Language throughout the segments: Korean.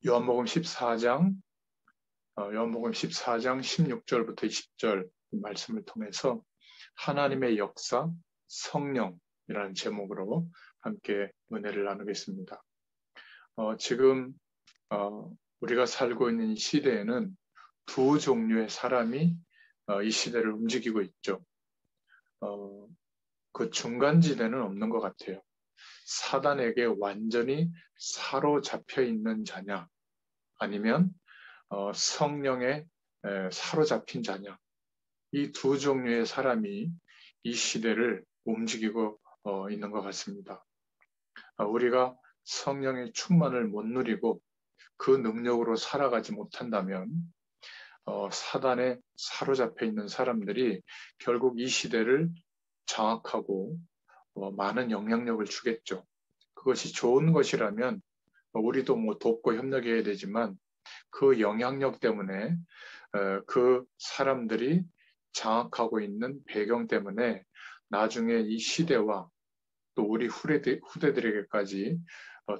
요한복음 14장, 요한복음 14장 16절부터 20절 말씀을 통해서 하나님의 역사, 성령이라는 제목으로 함께 은혜를 나누겠습니다. 지금 우리가 살고 있는 이 시대에는 두 종류의 사람이 이 시대를 움직이고 있죠. 그 중간지대는 없는 것 같아요. 사단에게 완전히 사로잡혀 있는 자냐, 아니면 성령에 사로잡힌 자냐. 이 두 종류의 사람이 이 시대를 움직이고 있는 것 같습니다. 우리가 성령의 충만을 못 누리고 그 능력으로 살아가지 못한다면 사단에 사로잡혀 있는 사람들이 결국 이 시대를 장악하고 많은 영향력을 주겠죠. 그것이 좋은 것이라면 우리도 뭐 돕고 협력해야 되지만 그 영향력 때문에 그 사람들이 장악하고 있는 배경 때문에 나중에 이 시대와 또 우리 후대들에게까지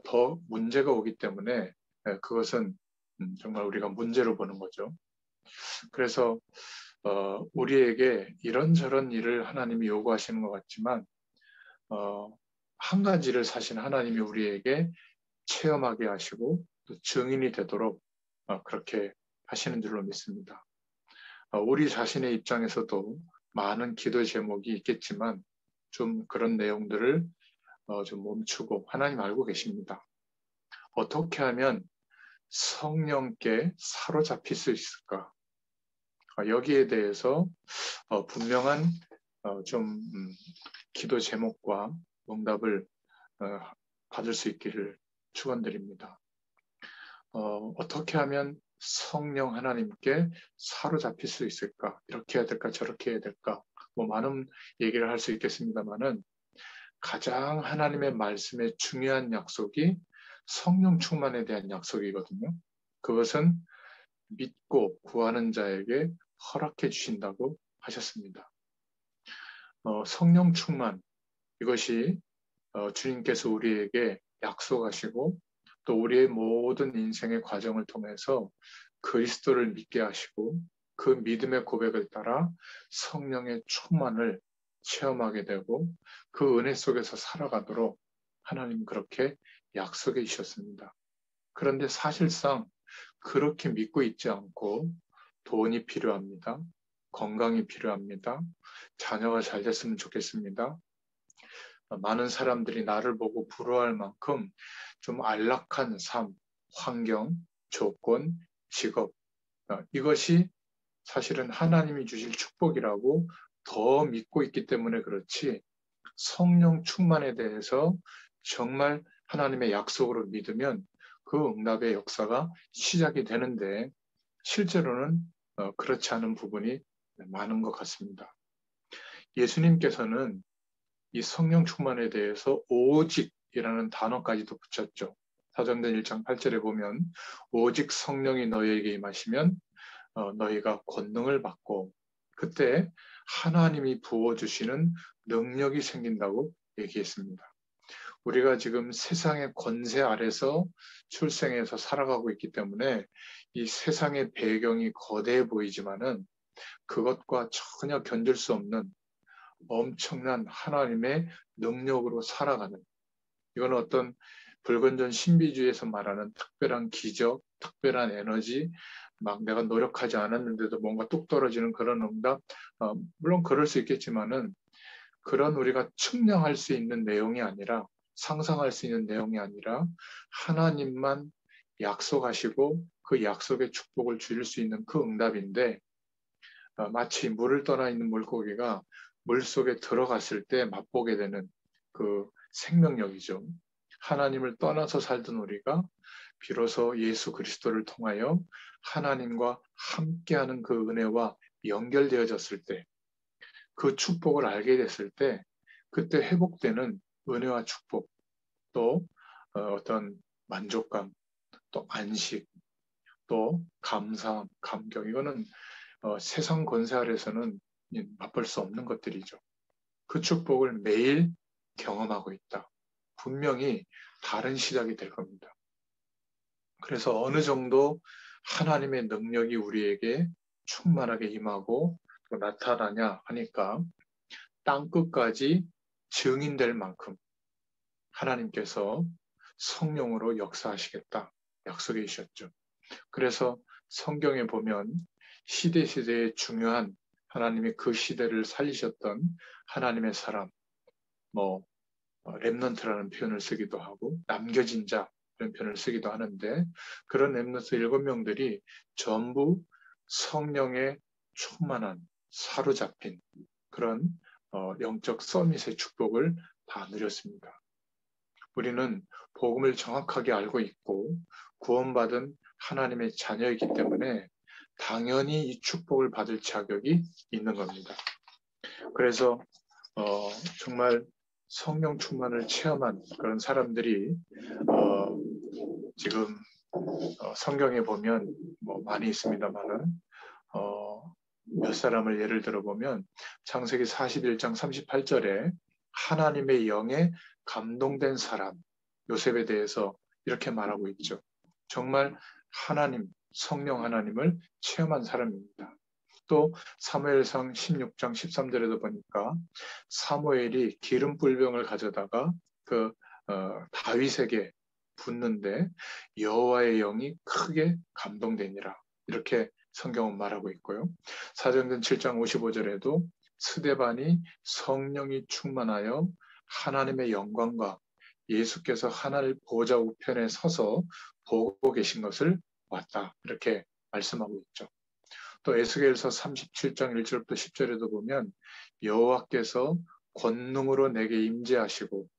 더 문제가 오기 때문에 그것은 정말 우리가 문제로 보는 거죠. 그래서 우리에게 이런저런 일을 하나님이 요구하시는 것 같지만 한 가지를 사실 하나님이 우리에게 체험하게 하시고 또 증인이 되도록 그렇게 하시는 줄로 믿습니다. 우리 자신의 입장에서도 많은 기도 제목이 있겠지만 좀 그런 내용들을 좀 멈추고 하나님 알고 계십니다. 어떻게 하면 성령께 사로잡힐 수 있을까? 여기에 대해서 분명한 좀 기도 제목과 응답을 받을 수 있기를 축원드립니다. 어떻게 하면 성령 하나님께 사로잡힐 수 있을까? 이렇게 해야 될까? 저렇게 해야 될까? 뭐 많은 얘기를 할 수 있겠습니다만은 가장 하나님의 말씀에 중요한 약속이 성령 충만에 대한 약속이거든요. 그것은 믿고 구하는 자에게 허락해 주신다고 하셨습니다. 성령 충만, 이것이 주님께서 우리에게 약속하시고 또 우리의 모든 인생의 과정을 통해서 그리스도를 믿게 하시고 그 믿음의 고백을 따라 성령의 충만을 체험하게 되고 그 은혜 속에서 살아가도록 하나님 그렇게 약속해 주셨습니다. 그런데 사실상 그렇게 믿고 있지 않고 돈이 필요합니다. 건강이 필요합니다. 자녀가 잘 됐으면 좋겠습니다. 많은 사람들이 나를 보고 부러워할 만큼 좀 안락한 삶, 환경, 조건, 직업, 이것이 사실은 하나님이 주실 축복이라고 더 믿고 있기 때문에 그렇지 성령 충만에 대해서 정말 하나님의 약속으로 믿으면 그 응답의 역사가 시작이 되는데 실제로는 그렇지 않은 부분이 많은 것 같습니다. 예수님께서는 이 성령 충만에 대해서 오직이라는 단어까지도 붙였죠. 사도행전 1장 8절에 보면 오직 성령이 너희에게 임하시면 너희가 권능을 받고 그때 하나님이 부어주시는 능력이 생긴다고 얘기했습니다. 우리가 지금 세상의 권세 아래서 출생해서 살아가고 있기 때문에 이 세상의 배경이 거대해 보이지만은 그것과 전혀 견딜 수 없는 엄청난 하나님의 능력으로 살아가는, 이건 어떤 불건전 신비주의에서 말하는 특별한 기적, 특별한 에너지, 막 내가 노력하지 않았는데도 뭔가 뚝 떨어지는 그런 응답, 물론 그럴 수 있겠지만은 그런 우리가 측량할 수 있는 내용이 아니라 상상할 수 있는 내용이 아니라 하나님만 약속하시고 그 약속의 축복을 주실 수 있는 그 응답인데 마치 물을 떠나 있는 물고기가 물속에 들어갔을 때 맛보게 되는 그 생명력이죠. 하나님을 떠나서 살던 우리가 비로소 예수 그리스도를 통하여 하나님과 함께하는 그 은혜와 연결되어졌을 때, 그 축복을 알게 됐을 때, 그때 회복되는 은혜와 축복, 또 어떤 만족감, 또 안식, 또 감사함, 감격, 이거는 세상 권세 아래서는 맛볼 수 없는 것들이죠. 그 축복을 매일 경험하고 있다. 분명히 다른 시작이 될 겁니다. 그래서 어느 정도 하나님의 능력이 우리에게 충만하게 임하고 또 나타나냐 하니까 땅끝까지 증인될 만큼 하나님께서 성령으로 역사하시겠다 약속해 주셨죠. 그래서 성경에 보면 시대시대의 중요한 하나님이 그 시대를 살리셨던 하나님의 사람, 뭐 렘넌트라는 표현을 쓰기도 하고 남겨진 자 이런 표현을 쓰기도 하는데 그런 렘넌트 7명들이 전부 성령의 충만한 사로잡힌 그런 영적 서밋의 축복을 다 누렸습니다. 우리는 복음을 정확하게 알고 있고 구원받은 하나님의 자녀이기 때문에 당연히 이 축복을 받을 자격이 있는 겁니다. 그래서 정말 성령 충만을 체험한 그런 사람들이 지금 성경에 보면 뭐 많이 있습니다만은 몇 사람을 예를 들어 보면 창세기 41장 38절에 하나님의 영에 감동된 사람 요셉에 대해서 이렇게 말하고 있죠. 정말 하나님, 성령 하나님을 체험한 사람입니다. 또 사무엘상 16장 13절에도 보니까 사무엘이 기름 뿔병을 가져다가 다윗에게 붓는데 여호와의 영이 크게 감동되니라. 이렇게 성경은 말하고 있고요. 사도행전 7장 55절에도 스데반이 성령이 충만하여 하나님의 영광과 예수께서 하늘 보좌 우편에 서서 보고 계신 것을 봤다. 이렇게 말씀하고 있죠. 또 에스겔서 37장 1절부터 10절에도 보면 여호와께서 권능으로 내게 임재하시고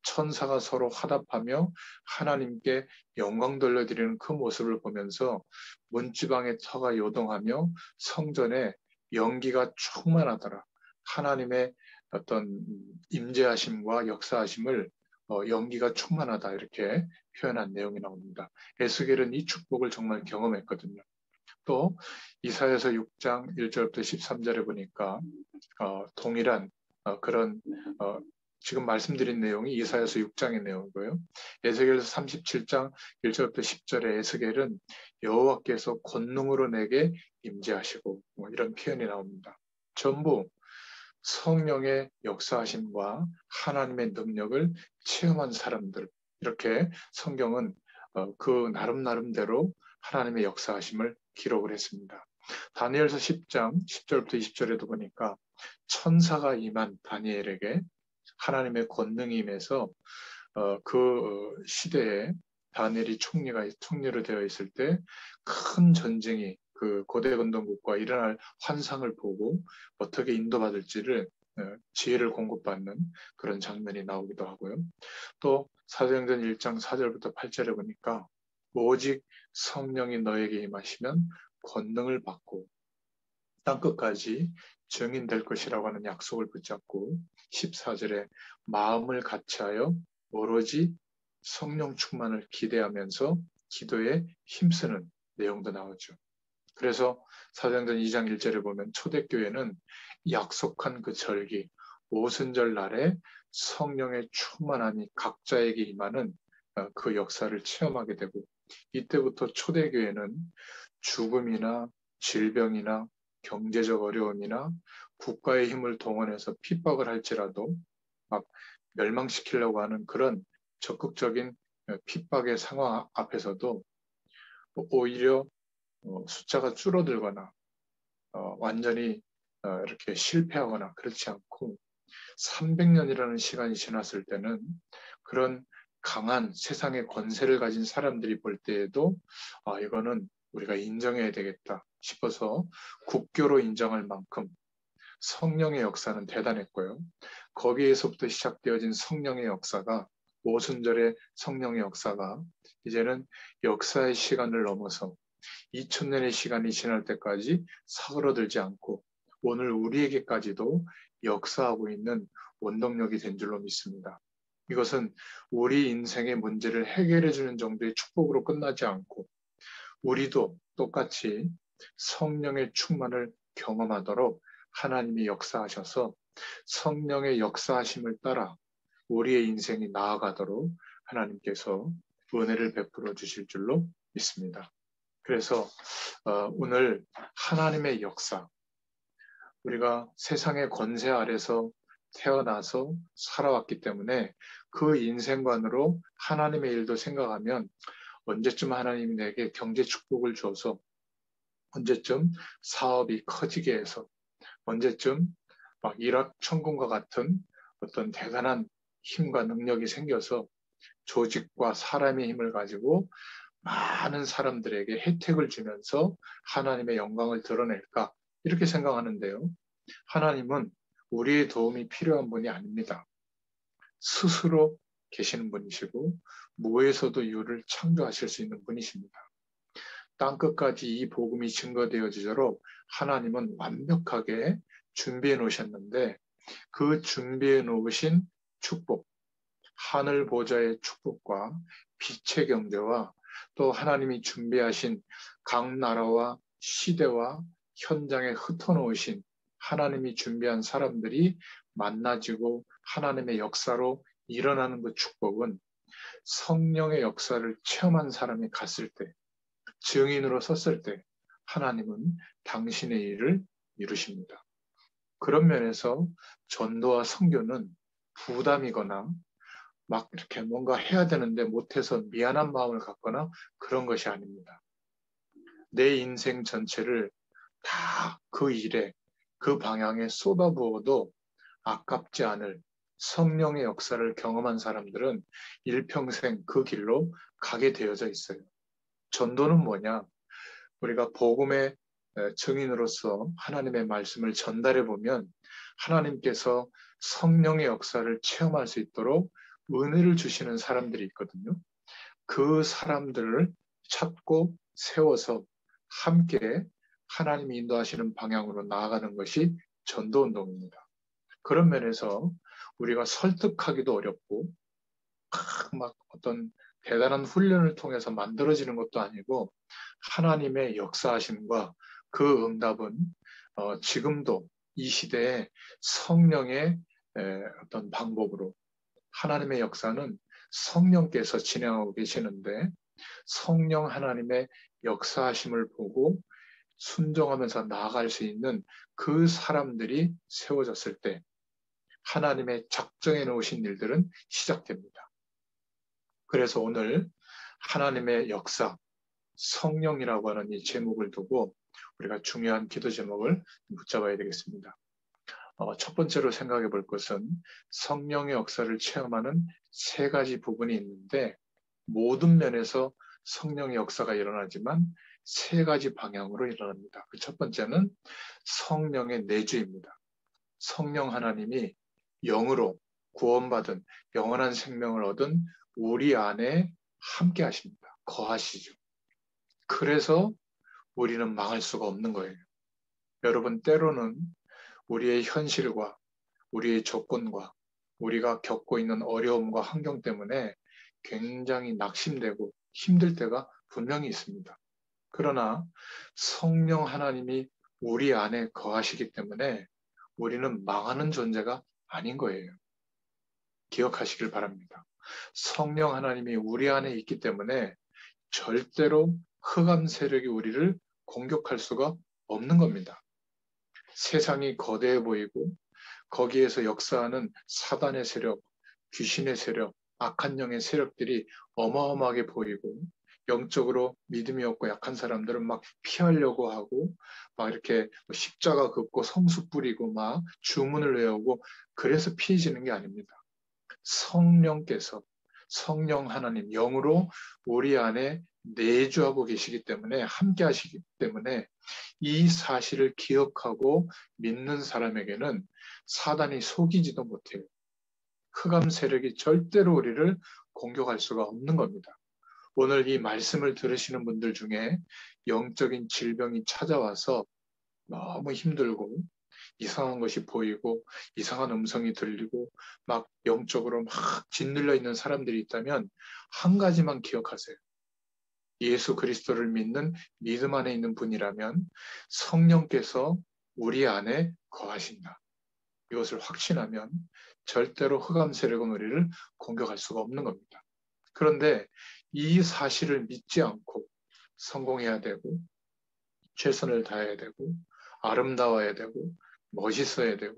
천사가 서로 화답하며 하나님께 영광 돌려드리는 그 모습을 보면서 문지방의 터가 요동하며 성전에 연기가 충만하더라. 하나님의 어떤 임재하심과 역사하심을 연기가 충만하다 이렇게 표현한 내용이 나옵니다. 에스겔은 이 축복을 정말 경험했거든요. 또 이사야서 6장 1절부터 13절에 보니까 동일한 그런 지금 말씀드린 내용이 이사야서 6장의 내용이고요. 에스겔서 37장 1절부터 10절에 에스겔은 여호와께서 권능으로 내게 임재하시고 뭐 이런 표현이 나옵니다. 전부 성령의 역사하심과 하나님의 능력을 체험한 사람들 이렇게 성경은 그 나름대로 하나님의 역사하심을 기록을 했습니다. 다니엘서 10장 10절부터 20절에도 보니까 천사가 임한 다니엘에게 하나님의 권능이 임해서 그 시대에 다니엘이 총리로 되어 있을 때 큰 전쟁이 그 고대 건동국과 일어날 환상을 보고 어떻게 인도받을지를 지혜를 공급받는 그런 장면이 나오기도 하고요. 또 사도행전 1장 4절부터 8절에 보니까 오직 성령이 너에게 임하시면 권능을 받고 땅끝까지 증인될 것이라고 하는 약속을 붙잡고 14절에 마음을 같이하여 오로지 성령 충만을 기대하면서 기도에 힘쓰는 내용도 나오죠. 그래서 사도행전 2장 1절에 보면 초대교회는 약속한 그 절기 오순절 날에 성령의 충만함이 각자에게 임하는 그 역사를 체험하게 되고 이때부터 초대교회는 죽음이나 질병이나 경제적 어려움이나 국가의 힘을 동원해서 핍박을 할지라도 막 멸망시키려고 하는 그런 적극적인 핍박의 상황 앞에서도 오히려 숫자가 줄어들거나 완전히 이렇게 실패하거나 그렇지 않고 300년이라는 시간이 지났을 때는 그런 강한 세상의 권세를 가진 사람들이 볼 때에도 이거는 우리가 인정해야 되겠다 싶어서 국교로 인정할 만큼 성령의 역사는 대단했고요. 거기에서부터 시작되어진 성령의 역사가 오순절의 성령의 역사가 이제는 역사의 시간을 넘어서 2000년의 시간이 지날 때까지 사그러들지 않고 오늘 우리에게까지도 역사하고 있는 원동력이 된 줄로 믿습니다. 이것은 우리 인생의 문제를 해결해 주는 정도의 축복으로 끝나지 않고 우리도 똑같이 성령의 충만을 경험하도록 하나님이 역사하셔서 성령의 역사하심을 따라 우리의 인생이 나아가도록 하나님께서 은혜를 베풀어 주실 줄로 있습니다. 그래서 오늘 하나님의 역사, 우리가 세상의 권세 아래서 태어나서 살아왔기 때문에 그 인생관으로 하나님의 일도 생각하면 언제쯤 하나님이 내게 경제 축복을 줘서 언제쯤 사업이 커지게 해서 언제쯤 막 일확천금과 같은 어떤 대단한 힘과 능력이 생겨서 조직과 사람의 힘을 가지고 많은 사람들에게 혜택을 주면서 하나님의 영광을 드러낼까 이렇게 생각하는데요. 하나님은 우리의 도움이 필요한 분이 아닙니다. 스스로 계시는 분이시고 무에서도 유를 창조하실 수 있는 분이십니다. 땅끝까지 이 복음이 증거되어지도록 하나님은 완벽하게 준비해 놓으셨는데 그 준비해 놓으신 축복, 하늘 보좌의 축복과 빛의 경제와 또 하나님이 준비하신 각 나라와 시대와 현장에 흩어놓으신 하나님이 준비한 사람들이 만나지고 하나님의 역사로 일어나는 그 축복은 성령의 역사를 체험한 사람이 갔을 때, 증인으로 섰을 때 하나님은 당신의 일을 이루십니다. 그런 면에서 전도와 선교는 부담이거나 막 이렇게 뭔가 해야 되는데 못해서 미안한 마음을 갖거나 그런 것이 아닙니다. 내 인생 전체를 다 그 일에, 그 방향에 쏟아부어도 아깝지 않을 성령의 역사를 경험한 사람들은 일평생 그 길로 가게 되어져 있어요. 전도는 뭐냐? 우리가 복음의 증인으로서 하나님의 말씀을 전달해 보면 하나님께서 성령의 역사를 체험할 수 있도록 은혜를 주시는 사람들이 있거든요. 그 사람들을 찾고 세워서 함께 하나님이 인도하시는 방향으로 나아가는 것이 전도운동입니다. 그런 면에서 우리가 설득하기도 어렵고 막 어떤 대단한 훈련을 통해서 만들어지는 것도 아니고 하나님의 역사하심과 그 응답은 지금도 이 시대에 성령의 어떤 방법으로 하나님의 역사는 성령께서 진행하고 계시는데 성령 하나님의 역사하심을 보고 순종하면서 나아갈 수 있는 그 사람들이 세워졌을 때 하나님의 작정해 놓으신 일들은 시작됩니다. 그래서 오늘 하나님의 역사, 성령이라고 하는 이 제목을 두고 우리가 중요한 기도 제목을 붙잡아야 되겠습니다. 첫 번째로 생각해 볼 것은 성령의 역사를 체험하는 세 가지 부분이 있는데 모든 면에서 성령의 역사가 일어나지만 세 가지 방향으로 일어납니다. 그 첫 번째는 성령의 내주입니다. 성령 하나님이 영으로 구원받은 영원한 생명을 얻은 우리 안에 함께 하십니다. 거하시죠. 그래서 우리는 망할 수가 없는 거예요. 여러분, 때로는 우리의 현실과 우리의 조건과 우리가 겪고 있는 어려움과 환경 때문에 굉장히 낙심되고 힘들 때가 분명히 있습니다. 그러나 성령 하나님이 우리 안에 거하시기 때문에 우리는 망하는 존재가 아닌 거예요. 기억하시길 바랍니다. 성령 하나님이 우리 안에 있기 때문에 절대로 흑암 세력이 우리를 공격할 수가 없는 겁니다. 세상이 거대해 보이고 거기에서 역사하는 사단의 세력, 귀신의 세력, 악한 영의 세력들이 어마어마하게 보이고 영적으로 믿음이 없고 약한 사람들은 막 피하려고 하고 막 이렇게 십자가 긋고 성수 뿌리고 막 주문을 외우고 그래서 피해지는 게 아닙니다. 성령께서 성령 하나님 영으로 우리 안에 내주하고 계시기 때문에 함께 하시기 때문에 이 사실을 기억하고 믿는 사람에게는 사단이 속이지도 못해요. 흑암 세력이 절대로 우리를 공격할 수가 없는 겁니다. 오늘 이 말씀을 들으시는 분들 중에 영적인 질병이 찾아와서 너무 힘들고 이상한 것이 보이고 이상한 음성이 들리고 막 영적으로 막 짓눌려 있는 사람들이 있다면 한 가지만 기억하세요. 예수 그리스도를 믿는 믿음 안에 있는 분이라면 성령께서 우리 안에 거하신다. 이것을 확신하면 절대로 흑암 세력은 우리를 공격할 수가 없는 겁니다. 그런데 이 사실을 믿지 않고 성공해야 되고 최선을 다해야 되고 아름다워야 되고 멋있어야 되고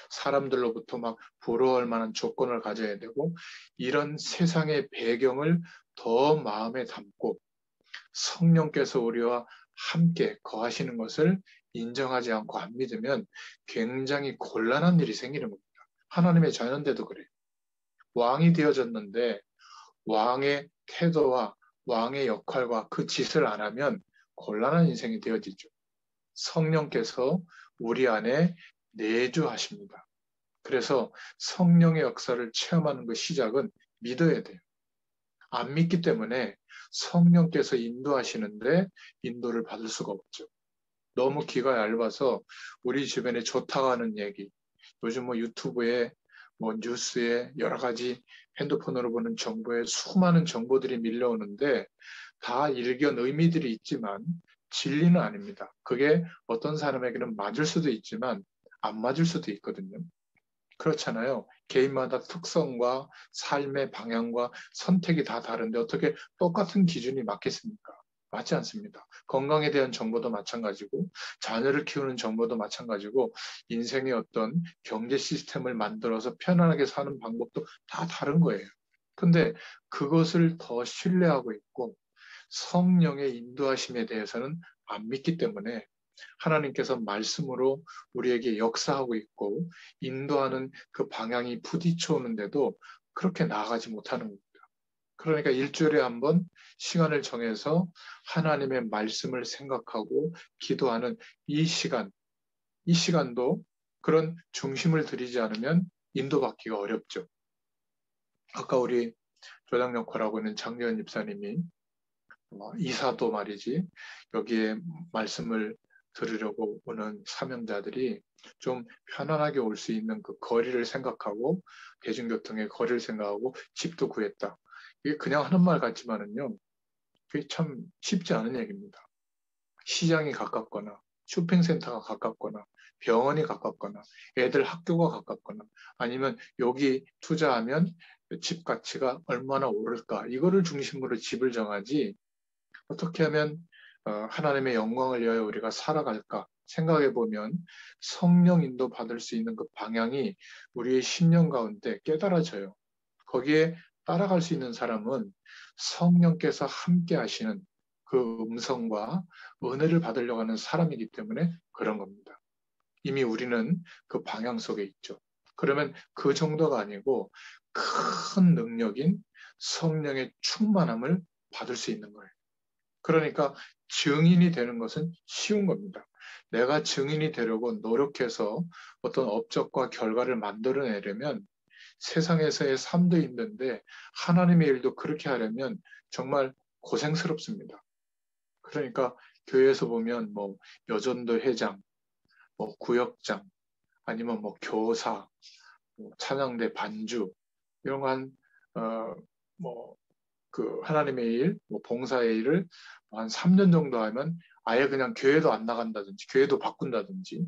사람들로부터 막 부러워할 만한 조건을 가져야 되고 이런 세상의 배경을 더 마음에 담고 성령께서 우리와 함께 거하시는 것을 인정하지 않고 안 믿으면 굉장히 곤란한 일이 생기는 겁니다. 하나님의 자녀인데도 그래요. 왕이 되어졌는데 왕의 태도와 왕의 역할과 그 짓을 안 하면 곤란한 인생이 되어지죠. 성령께서 우리 안에 내주하십니다. 그래서 성령의 역사를 체험하는 그 시작은 믿어야 돼요. 안 믿기 때문에 성령께서 인도하시는데 인도를 받을 수가 없죠. 너무 귀가 얇아서 우리 주변에 좋다고 하는 얘기, 요즘 뭐 유튜브에 뭐 뉴스에 여러 가지 핸드폰으로 보는 정보에 수많은 정보들이 밀려오는데 다 일견 의미들이 있지만 진리는 아닙니다. 그게 어떤 사람에게는 맞을 수도 있지만 안 맞을 수도 있거든요. 그렇잖아요. 개인마다 특성과 삶의 방향과 선택이 다 다른데 어떻게 똑같은 기준이 맞겠습니까? 맞지 않습니다. 건강에 대한 정보도 마찬가지고 자녀를 키우는 정보도 마찬가지고 인생의 어떤 경제 시스템을 만들어서 편안하게 사는 방법도 다 다른 거예요. 근데 그것을 더 신뢰하고 있고 성령의 인도하심에 대해서는 안 믿기 때문에 하나님께서 말씀으로 우리에게 역사하고 있고 인도하는 그 방향이 부딪혀 오는데도 그렇게 나아가지 못하는 겁니다. 그러니까 일주일에 한 번 시간을 정해서 하나님의 말씀을 생각하고 기도하는 이 시간, 이 시간도 그런 중심을 들이지 않으면 인도받기가 어렵죠. 아까 우리 조장 역할하고 있는 장재현 집사님이 이사도 말이지 여기에 말씀을 들으려고 오는 사명자들이 좀 편안하게 올 수 있는 그 거리를 생각하고 대중교통의 거리를 생각하고 집도 구했다. 이게 그냥 하는 말 같지만은요, 그게 참 쉽지 않은 얘기입니다. 시장이 가깝거나 쇼핑센터가 가깝거나 병원이 가깝거나 애들 학교가 가깝거나 아니면 여기 투자하면 집 가치가 얼마나 오를까 이거를 중심으로 집을 정하지 어떻게 하면 하나님의 영광을 위하여 우리가 살아갈까 생각해 보면 성령 인도 받을 수 있는 그 방향이 우리의 심령 가운데 깨달아져요. 거기에 따라갈 수 있는 사람은 성령께서 함께 하시는 그 음성과 은혜를 받으려고 하는 사람이기 때문에 그런 겁니다. 이미 우리는 그 방향 속에 있죠. 그러면 그 정도가 아니고 큰 능력인 성령의 충만함을 받을 수 있는 거예요. 그러니까 증인이 되는 것은 쉬운 겁니다. 내가 증인이 되려고 노력해서 어떤 업적과 결과를 만들어내려면 세상에서의 삶도 힘든데 하나님의 일도 그렇게 하려면 정말 고생스럽습니다. 그러니까 교회에서 보면 뭐 여전도 회장, 뭐 구역장, 아니면 뭐 교사, 뭐 찬양대 반주 이런 거한 뭐 그 하나님의 일, 뭐 봉사의 일을 한 3년 정도 하면 아예 그냥 교회도 안 나간다든지 교회도 바꾼다든지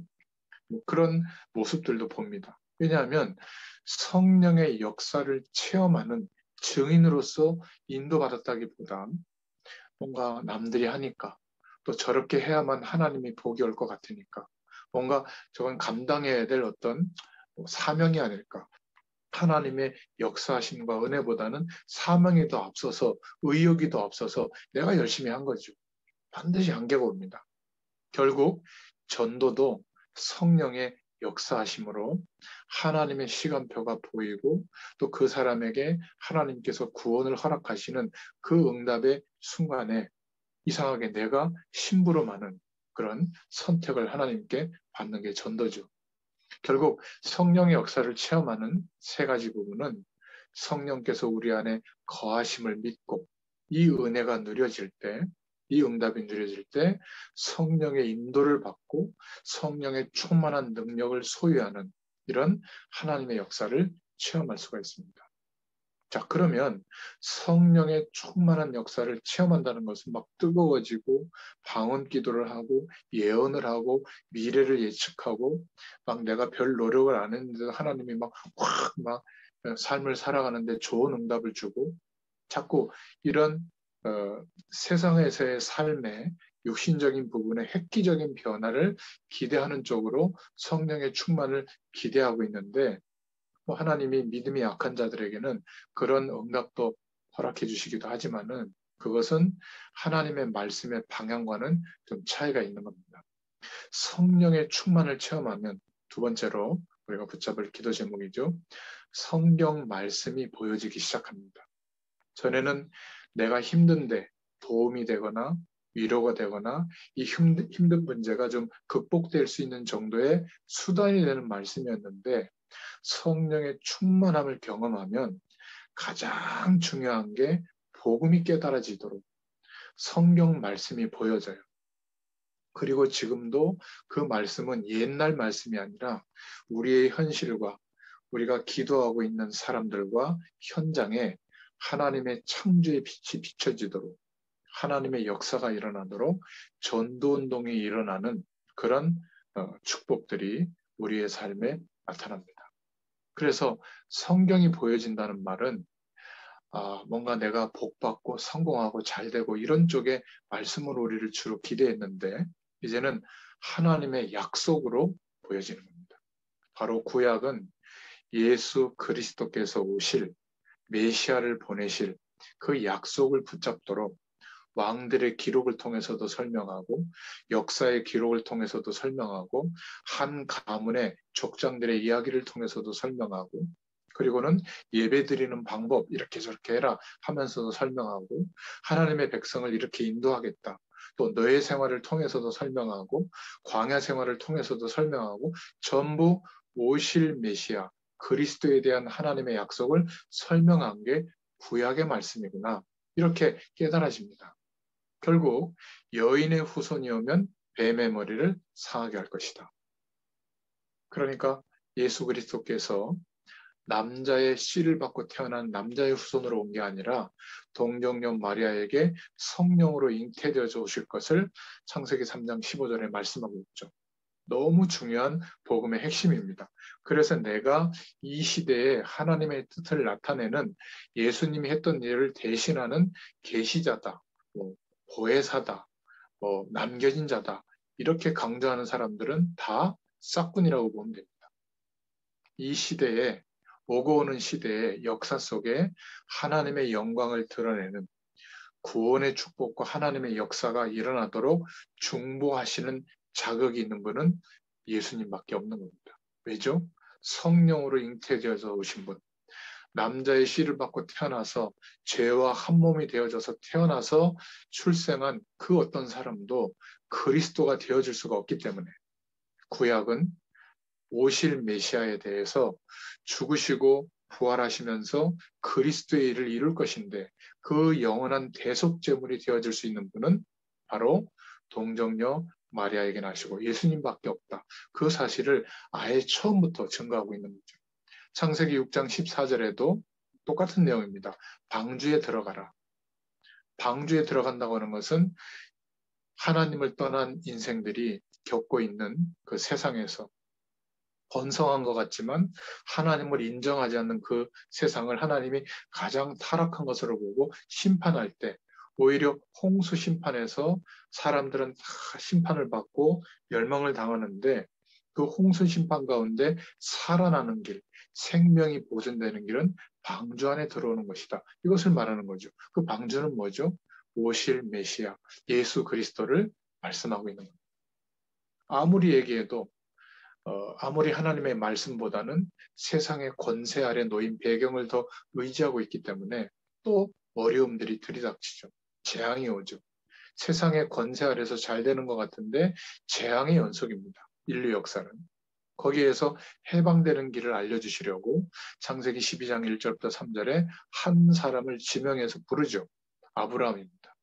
뭐 그런 모습들도 봅니다. 왜냐하면 성령의 역사를 체험하는 증인으로서 인도받았다기보다 뭔가 남들이 하니까 또 저렇게 해야만 하나님이 복이 올 것 같으니까 뭔가 저건 감당해야 될 어떤 사명이 아닐까. 하나님의 역사하심과 은혜보다는 사명이 더 앞서서 의욕이 더 앞서서 내가 열심히 한 거죠. 반드시 한계가 옵니다. 결국 전도도 성령의 역사하심으로 하나님의 시간표가 보이고 또 그 사람에게 하나님께서 구원을 허락하시는 그 응답의 순간에 이상하게 내가 심부름하는 그런 선택을 하나님께 받는 게 전도죠. 결국 성령의 역사를 체험하는 세 가지 부분은 성령께서 우리 안에 거하심을 믿고 이 은혜가 누려질 때, 이 응답이 누려질 때 성령의 인도를 받고 성령의 충만한 능력을 소유하는 이런 하나님의 역사를 체험할 수가 있습니다. 자, 그러면 성령의 충만한 역사를 체험한다는 것은 막 뜨거워지고 방언 기도를 하고 예언을 하고 미래를 예측하고 막 내가 별 노력을 안 했는데 하나님이 막 확 막 삶을 살아가는데 좋은 응답을 주고 자꾸 이런 세상에서의 삶의 육신적인 부분의 획기적인 변화를 기대하는 쪽으로 성령의 충만을 기대하고 있는데 하나님이 믿음이 약한 자들에게는 그런 응답도 허락해 주시기도 하지만은 그것은 하나님의 말씀의 방향과는 좀 차이가 있는 겁니다. 성령의 충만을 체험하면 두 번째로 우리가 붙잡을 기도 제목이죠. 성경 말씀이 보여지기 시작합니다. 전에는 내가 힘든데 도움이 되거나 위로가 되거나 이 힘든 문제가 좀 극복될 수 있는 정도의 수단이 되는 말씀이었는데 성령의 충만함을 경험하면 가장 중요한 게 복음이 깨달아지도록 성경 말씀이 보여져요. 그리고 지금도 그 말씀은 옛날 말씀이 아니라 우리의 현실과 우리가 기도하고 있는 사람들과 현장에 하나님의 창조의 빛이 비춰지도록 하나님의 역사가 일어나도록 전도운동이 일어나는 그런 축복들이 우리의 삶에 나타납니다. 그래서 성경이 보여진다는 말은 뭔가 내가 복받고 성공하고 잘되고 이런 쪽의 말씀으로 우리를 주로 기대했는데 이제는 하나님의 약속으로 보여지는 겁니다. 바로 구약은 예수 그리스도께서 오실 메시아를 보내실 그 약속을 붙잡도록 왕들의 기록을 통해서도 설명하고 역사의 기록을 통해서도 설명하고 한 가문의 족장들의 이야기를 통해서도 설명하고 그리고는 예배드리는 방법 이렇게 저렇게 해라 하면서도 설명하고 하나님의 백성을 이렇게 인도하겠다. 또 너의 생활을 통해서도 설명하고 광야 생활을 통해서도 설명하고 전부 오실 메시아 그리스도에 대한 하나님의 약속을 설명한 게 구약의 말씀이구나. 이렇게 깨달아집니다. 결국 여인의 후손이 오면 뱀의 머리를 상하게 할 것이다. 그러니까 예수 그리스도께서 남자의 씨를 받고 태어난 남자의 후손으로 온 게 아니라 동정녀 마리아에게 성령으로 잉태되어져 오실 것을 창세기 3장 15절에 말씀하고 있죠. 너무 중요한 복음의 핵심입니다. 그래서 내가 이 시대에 하나님의 뜻을 나타내는 예수님이 했던 일을 대신하는 계시자다, 보혜사다, 남겨진 자다 이렇게 강조하는 사람들은 다 싹군이라고 보면 됩니다. 이 시대에 오고 오는 시대의 역사 속에 하나님의 영광을 드러내는 구원의 축복과 하나님의 역사가 일어나도록 중보하시는 자격이 있는 분은 예수님밖에 없는 겁니다. 왜죠? 성령으로 잉태되어서 오신 분. 남자의 씨를 받고 태어나서 죄와 한 몸이 되어져서 태어나서 출생한 그 어떤 사람도 그리스도가 되어질 수가 없기 때문에 구약은 오실 메시아에 대해서 죽으시고 부활하시면서 그리스도의 일을 이룰 것인데 그 영원한 대속제물이 되어질 수 있는 분은 바로 동정녀 마리아에게 나시고 예수님밖에 없다. 그 사실을 아예 처음부터 증거하고 있는 거죠. 창세기 6장 14절에도 똑같은 내용입니다. 방주에 들어가라. 방주에 들어간다고 하는 것은 하나님을 떠난 인생들이 겪고 있는 그 세상에서 번성한 것 같지만 하나님을 인정하지 않는 그 세상을 하나님이 가장 타락한 것으로 보고 심판할 때 오히려 홍수 심판에서 사람들은 다 심판을 받고 멸망을 당하는데 그 홍수 심판 가운데 살아나는 길, 생명이 보존되는 길은 방주 안에 들어오는 것이다. 이것을 말하는 거죠. 그 방주는 뭐죠? 오실 메시아, 예수 그리스도를 말씀하고 있는 겁니다. 아무리 얘기해도 아무리 하나님의 말씀보다는 세상의 권세 아래 놓인 배경을 더 의지하고 있기 때문에 또 어려움들이 들이닥치죠. 재앙이 오죠. 세상의 권세 아래서 잘 되는 것 같은데 재앙의 연속입니다. 인류 역사는. 거기에서 해방되는 길을 알려주시려고 창세기 12장 1절부터 3절에 한 사람을 지명해서 부르죠. 아브라함입니다.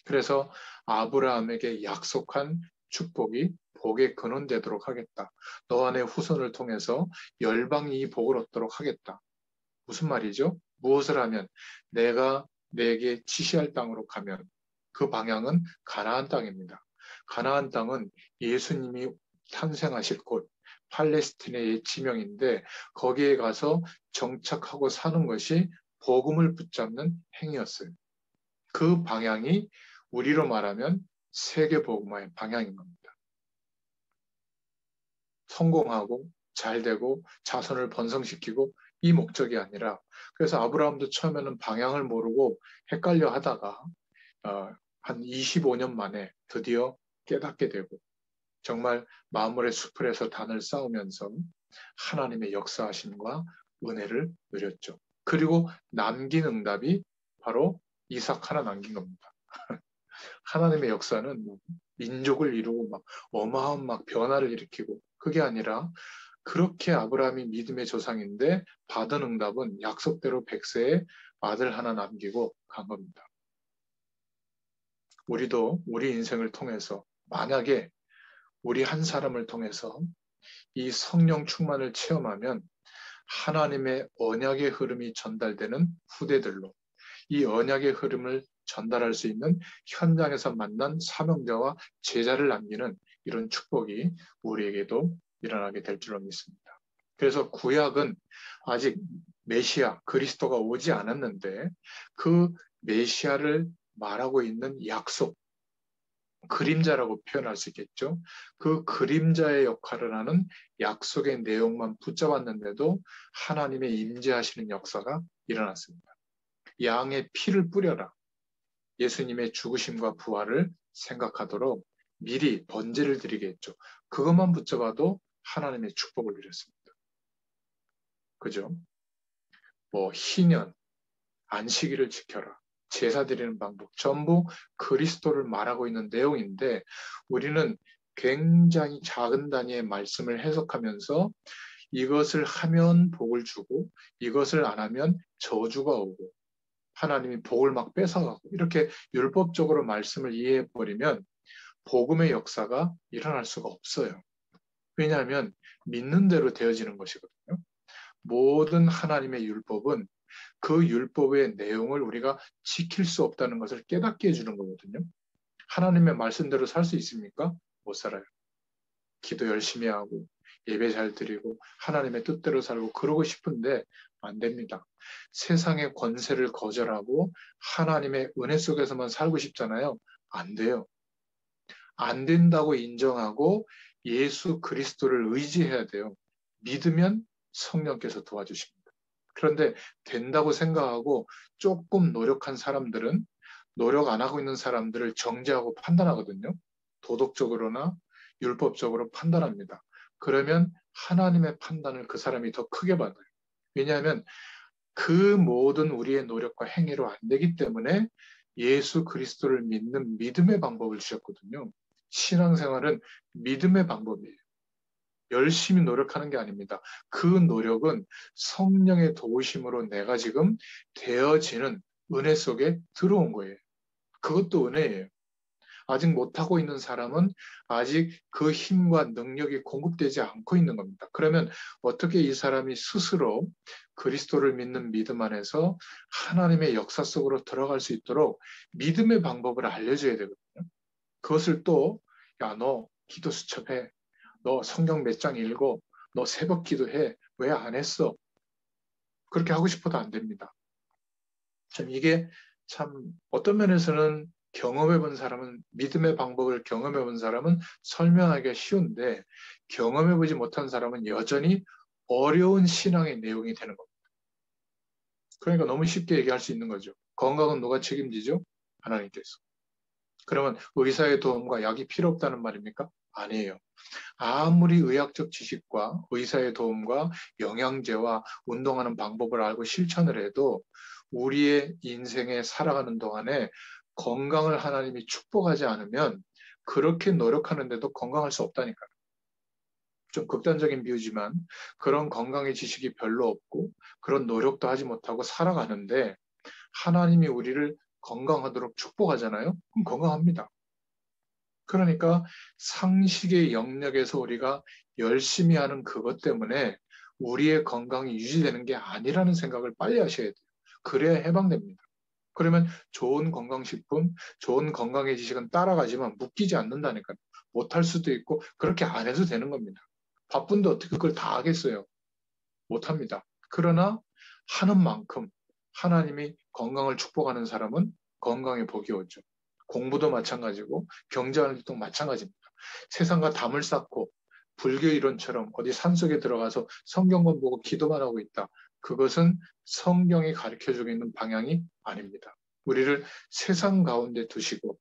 그래서 아브라함에게 약속한 축복이 복의 근원 되도록 하겠다. 너 안의 후손을 통해서 열방이 이 복을 얻도록 하겠다. 무슨 말이죠? 무엇을 하면 내가 내게 지시할 땅으로 가면 그 방향은 가나안 땅입니다. 가나안 땅은 예수님이 탄생하실 곳 팔레스틴의 지명인데 거기에 가서 정착하고 사는 것이 복음을 붙잡는 행위였어요. 그 방향이 우리로 말하면 세계복음화의 방향인 겁니다. 성공하고 잘되고 자손을 번성시키고 이 목적이 아니라, 그래서 아브라함도 처음에는 방향을 모르고 헷갈려 하다가 한 25년 만에 드디어 깨닫게 되고 정말 마물의 수풀에서 단을 쌓으면서 하나님의 역사하심과 은혜를 누렸죠. 그리고 남긴 응답이 바로 이삭 하나 남긴 겁니다. 하나님의 역사는 민족을 이루고 막 어마어마한 막 변화를 일으키고, 그게 아니라 그렇게 아브라함이 믿음의 조상인데 받은 응답은 약속대로 100세에 아들 하나 남기고 간 겁니다. 우리도 우리 인생을 통해서, 만약에 우리 한 사람을 통해서 이 성령 충만을 체험하면 하나님의 언약의 흐름이 전달되는 후대들로, 이 언약의 흐름을 전달할 수 있는 현장에서 만난 사명자와 제자를 남기는 이런 축복이 우리에게도 일어나게 될 줄로 믿습니다. 그래서 구약은 아직 메시아, 그리스도가 오지 않았는데 그 메시아를 말하고 있는 약속, 그림자라고 표현할 수 있겠죠. 그 그림자의 역할을 하는 약속의 내용만 붙잡았는데도 하나님의 임재하시는 역사가 일어났습니다. 양의 피를 뿌려라. 예수님의 죽으심과 부활을 생각하도록 미리 번제를 드리게 했죠. 그것만 붙잡아도 하나님의 축복을 누렸습니다. 그죠? 희년, 안식일을 지켜라, 제사 드리는 방법, 전부 그리스도를 말하고 있는 내용인데 우리는 굉장히 작은 단위의 말씀을 해석하면서 이것을 하면 복을 주고 이것을 안 하면 저주가 오고 하나님이 복을 막 뺏어가고, 이렇게 율법적으로 말씀을 이해해버리면 복음의 역사가 일어날 수가 없어요. 왜냐하면 믿는 대로 되어지는 것이거든요. 모든 하나님의 율법은 그 율법의 내용을 우리가 지킬 수 없다는 것을 깨닫게 해주는 거거든요. 하나님의 말씀대로 살 수 있습니까? 못 살아요. 기도 열심히 하고 예배 잘 드리고 하나님의 뜻대로 살고 그러고 싶은데 안 됩니다. 세상의 권세를 거절하고 하나님의 은혜 속에서만 살고 싶잖아요. 안 돼요. 안 된다고 인정하고 예수 그리스도를 의지해야 돼요. 믿으면 성령께서 도와주십니다. 그런데 된다고 생각하고 조금 노력한 사람들은 노력 안 하고 있는 사람들을 정죄하고 판단하거든요. 도덕적으로나 율법적으로 판단합니다. 그러면 하나님의 판단을 그 사람이 더 크게 받아요. 왜냐하면 그 모든 우리의 노력과 행위로 안 되기 때문에 예수 그리스도를 믿는 믿음의 방법을 주셨거든요. 신앙생활은 믿음의 방법이에요. 열심히 노력하는 게 아닙니다. 그 노력은 성령의 도우심으로 내가 지금 되어지는 은혜 속에 들어온 거예요. 그것도 은혜예요. 아직 못하고 있는 사람은 아직 그 힘과 능력이 공급되지 않고 있는 겁니다. 그러면 어떻게 이 사람이 스스로 그리스도를 믿는 믿음 안에서 하나님의 역사 속으로 들어갈 수 있도록 믿음의 방법을 알려줘야 되거든요. 그것을 또, 야, 너 기도 수첩해. 너 성경 몇 장 읽어. 너 새벽 기도해. 왜 안 했어? 그렇게 하고 싶어도 안 됩니다. 참 이게 참 어떤 면에서는 경험해 본 사람은, 믿음의 방법을 경험해 본 사람은 설명하기가 쉬운데 경험해 보지 못한 사람은 여전히 어려운 신앙의 내용이 되는 겁니다. 그러니까 너무 쉽게 얘기할 수 있는 거죠. 건강은 누가 책임지죠? 하나님께서. 그러면 의사의 도움과 약이 필요 없다는 말입니까? 아니에요. 아무리 의학적 지식과 의사의 도움과 영양제와 운동하는 방법을 알고 실천을 해도 우리의 인생에 살아가는 동안에 건강을 하나님이 축복하지 않으면 그렇게 노력하는데도 건강할 수 없다니까요. 좀 극단적인 비유지만 그런 건강의 지식이 별로 없고 그런 노력도 하지 못하고 살아가는데 하나님이 우리를 건강하도록 축복하잖아요. 그럼 건강합니다. 그러니까 상식의 영역에서 우리가 열심히 하는 그것 때문에 우리의 건강이 유지되는 게 아니라는 생각을 빨리 하셔야 돼요. 그래야 해방됩니다. 그러면 좋은 건강식품, 좋은 건강의 지식은 따라가지만 묶이지 않는다니까요. 못할 수도 있고 그렇게 안 해도 되는 겁니다. 바쁜데 어떻게 그걸 다 하겠어요? 못합니다. 그러나 하는 만큼 하나님이 건강을 축복하는 사람은 건강에 복이 오죠. 공부도 마찬가지고 경제활동도 마찬가지입니다. 세상과 담을 쌓고 불교 이론처럼 어디 산속에 들어가서 성경만 보고 기도만 하고 있다. 그것은 성경이 가르쳐주고 있는 방향이 아닙니다. 우리를 세상 가운데 두시고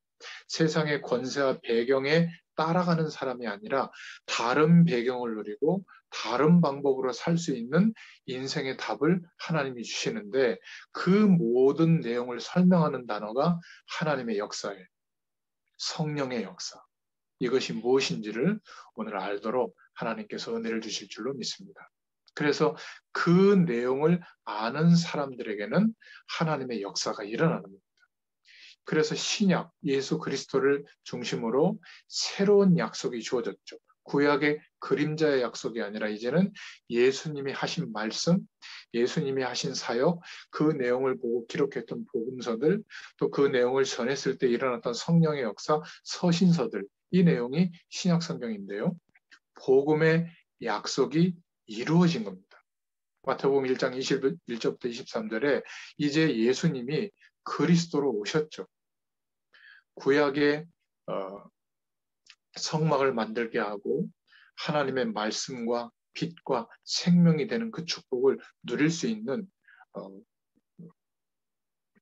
세상의 권세와 배경에 따라가는 사람이 아니라 다른 배경을 누리고 다른 방법으로 살 수 있는 인생의 답을 하나님이 주시는데 그 모든 내용을 설명하는 단어가 하나님의 역사예요. 성령의 역사. 이것이 무엇인지를 오늘 알도록 하나님께서 은혜를 주실 줄로 믿습니다. 그래서 그 내용을 아는 사람들에게는 하나님의 역사가 일어나는 겁니다. 그래서 신약, 예수 그리스도를 중심으로 새로운 약속이 주어졌죠. 구약의 그림자의 약속이 아니라 이제는 예수님이 하신 말씀, 예수님이 하신 사역, 그 내용을 보고 기록했던 복음서들, 또 그 내용을 전했을 때 일어났던 성령의 역사, 서신서들, 이 내용이 신약 성경인데요. 복음의 약속이 이루어진 겁니다. 마태복음 1장 21절부터 23절에 이제 예수님이 그리스도로 오셨죠. 구약의 성막을 만들게 하고 하나님의 말씀과 빛과 생명이 되는 그 축복을 누릴 수 있는